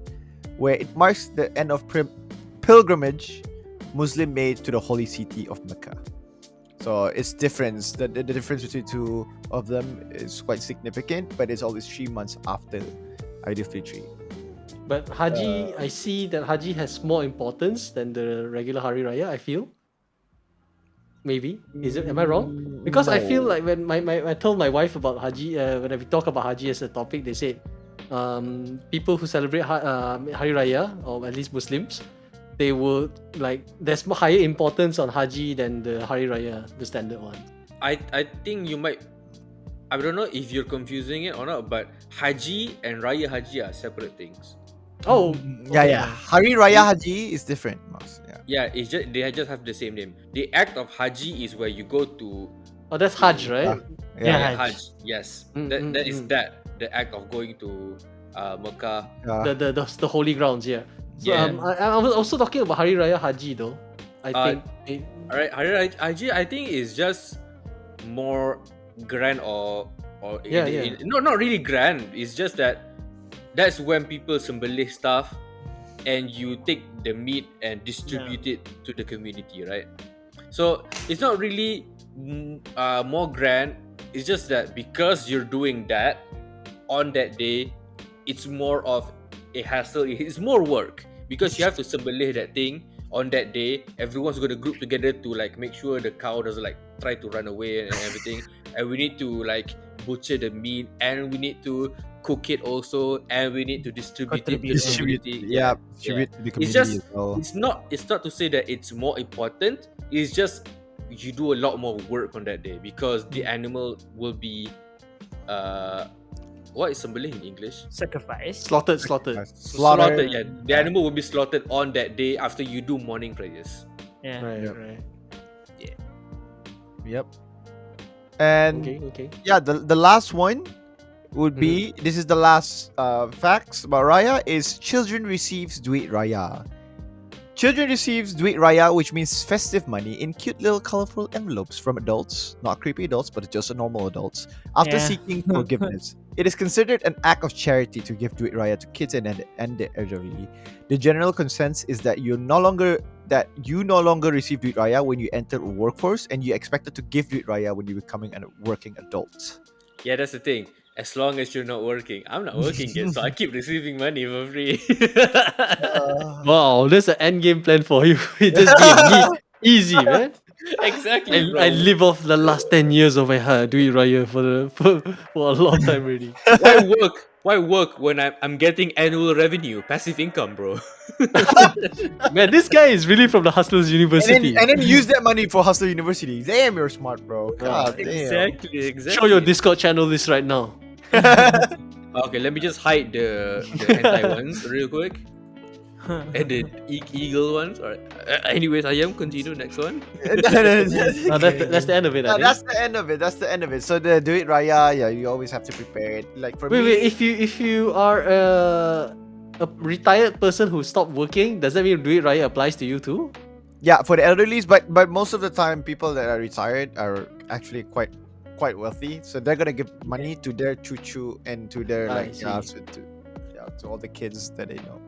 where it marks the end of pilgrimage Muslim made to the holy city of Mecca. So it's different. The difference between two of them is quite significant, but it's always 3 months after Aidilfitri. But Haji, I see that Haji has more importance than the regular Hari Raya, I feel. Maybe. Am I wrong? Because I feel like when I told my wife about Haji, when we talk about Haji as a topic, they said people who celebrate Hari Raya, or at least Muslims, they would like there's more higher importance on Haji than the Hari Raya, the standard one. I think you might. I don't know if you're confusing it or not, but Haji and Raya Haji are separate things. Oh, Yeah. Hari Raya Haji is different, Mas. Yeah. Yeah, it's just they just have the same name. The act of Haji is where you go to. Oh, that's Hajj, right? Yeah. Hajj. Yes, that is the act of going to Mecca. The holy grounds, yeah. So Yeah. I was also talking about Hari Raya Haji though. I think Alright, Hari Raya Haji, I think is just more grand or not really grand. It's just that's when people sembelih stuff and you take the meat and distribute it to the community, right? So it's not really more grand. It's just that because you're doing that on that day, it's more of a hassle. It's more work because you have to sembelih that thing on that day. Everyone's going to group together to like make sure the cow doesn't like try to run away and everything. And we need to like butcher the meat, and we need to cook it also, and we need to distribute it to the community. Distribute to the community It's just as well. it's not to say that it's more important. It's just you do a lot more work on that day because the animal will be what is sembelih in English? Sacrifice. slaughtered. Slaughtered. Yeah, the animal will be slaughtered on that day after you do morning prayers. Yeah. Right. Yep. And Okay. yeah, the last one would be this is the last facts about Raya is children receives Duit Raya. Children receives Duit Raya, which means festive money, in cute little colorful envelopes from adults, not creepy adults, but just normal adults, after Yeah. seeking forgiveness. It is considered an act of charity to give Duit Raya to kids and the elderly. The general consensus is that you no longer receive Duit Raya when you enter a workforce, and you're expected to give Duit Raya when you're becoming a working adult. Yeah, that's the thing. As long as you're not working, I'm not working yet, so I keep receiving money for free. Wow, that's an end game plan for you. It just be a neat, easy, man. Exactly, bro. I live off the last 10 years of my Duit Raya for a long time already. Why work? Why work when I'm getting annual revenue, passive income, bro? Man, this guy is really from the Hustlers University. And then use that money for Hustler University. Damn, you're smart, bro. God damn. Exactly. Show your Discord channel list right now. Okay, let me just hide the hentai ones real quick. And the eagle ones. Alright. Anyways, continue next one. No, that's the end of it. I think. That's the end of it. That's the end of it. So the Duit Raya, yeah, you always have to prepare it. Like for me, Wait. If you are a retired person who stopped working, does that mean Duit Raya applies to you too? yeah, for the elderlies, but most of the time, people that are retired are actually quite wealthy, so they're gonna give money to their chuchu and to their I to all the kids that they know.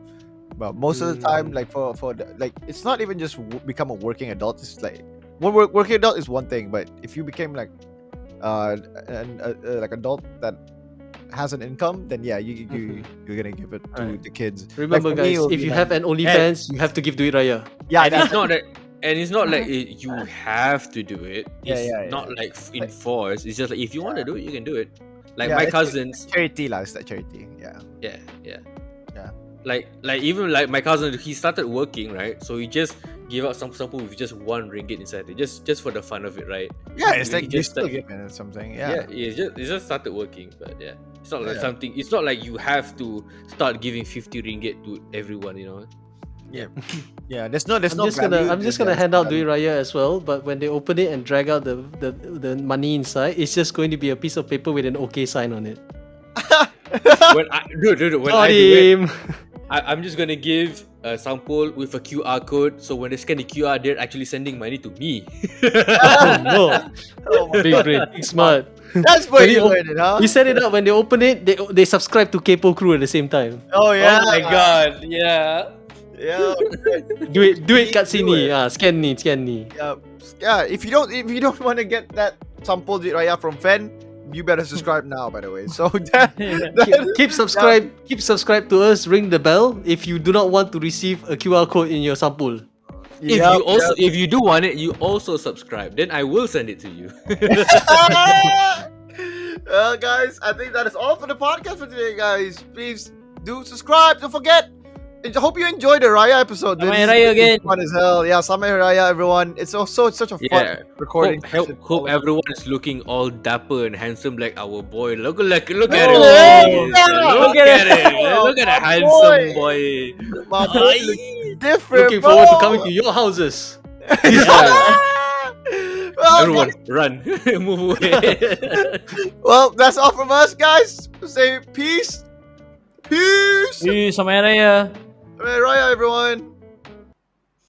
But most of the time, like for like, it's not even just become a working adult. It's like working adult is one thing, but if you became like like adult that has an income, then yeah, you're gonna give it to the kids. Remember, Like, for me, guys, it would if be you like- have an OnlyFans, you have to give Duit Raya. yeah, And that's it's not that. And it's not like you have to do it. It's not like enforced. It's just like if you want to do it, you can do it. Like yeah, my it's cousins. charity, lah. It's that charity. Yeah. Yeah. Yeah. Like even like my cousin, he started working, right? So he just gave out some sample with just 1 ringgit inside it, just for the fun of it, right? Yeah, it's He like you just still start- giving it something. Yeah, Yeah. it just started working, but yeah, it's not like Yeah. something. It's not like you have to start giving 50 ringgit to everyone, you know. Yeah, there's no I'm just gonna hand out Duit Raya as well, but when they open it and drag out the money inside, it's just going to be a piece of paper with an OK sign on it. When I do it, I'm just gonna give a sample with a QR code. So when they scan the QR, they're actually sending money to me. Oh no! Big brain, big smart. That's where you learned it, huh? You set it up when they open it. They subscribe to Kaypoh Krew at the same time. Oh yeah. Oh my god! Yeah. Yeah. Do it cutscene. Scan ni. Yeah. If you don't want to get that sample Duit Raya from Fen, you better subscribe now. By the way, so Keep subscribe to us. Ring the bell if you do not want to receive a QR code in your sample. If you do want it, you also subscribe. Then I will send it to you. Well, guys, I think that is all for the podcast for today, guys. Please do subscribe. Don't forget. I hope you enjoyed the Raya episode. Samay Raya again. Fun as hell. Yeah, Samay Raya, everyone. It's such a fun recording. Hope everyone is looking all dapper and handsome like our boy. Look at it. Look at it. Look at a handsome boy. My boy looks different. Looking forward to coming to your houses. Well, Everyone, run, move away. well, that's all from us, guys. Say peace. Peace. Samay Raya. Samay Raya, everyone.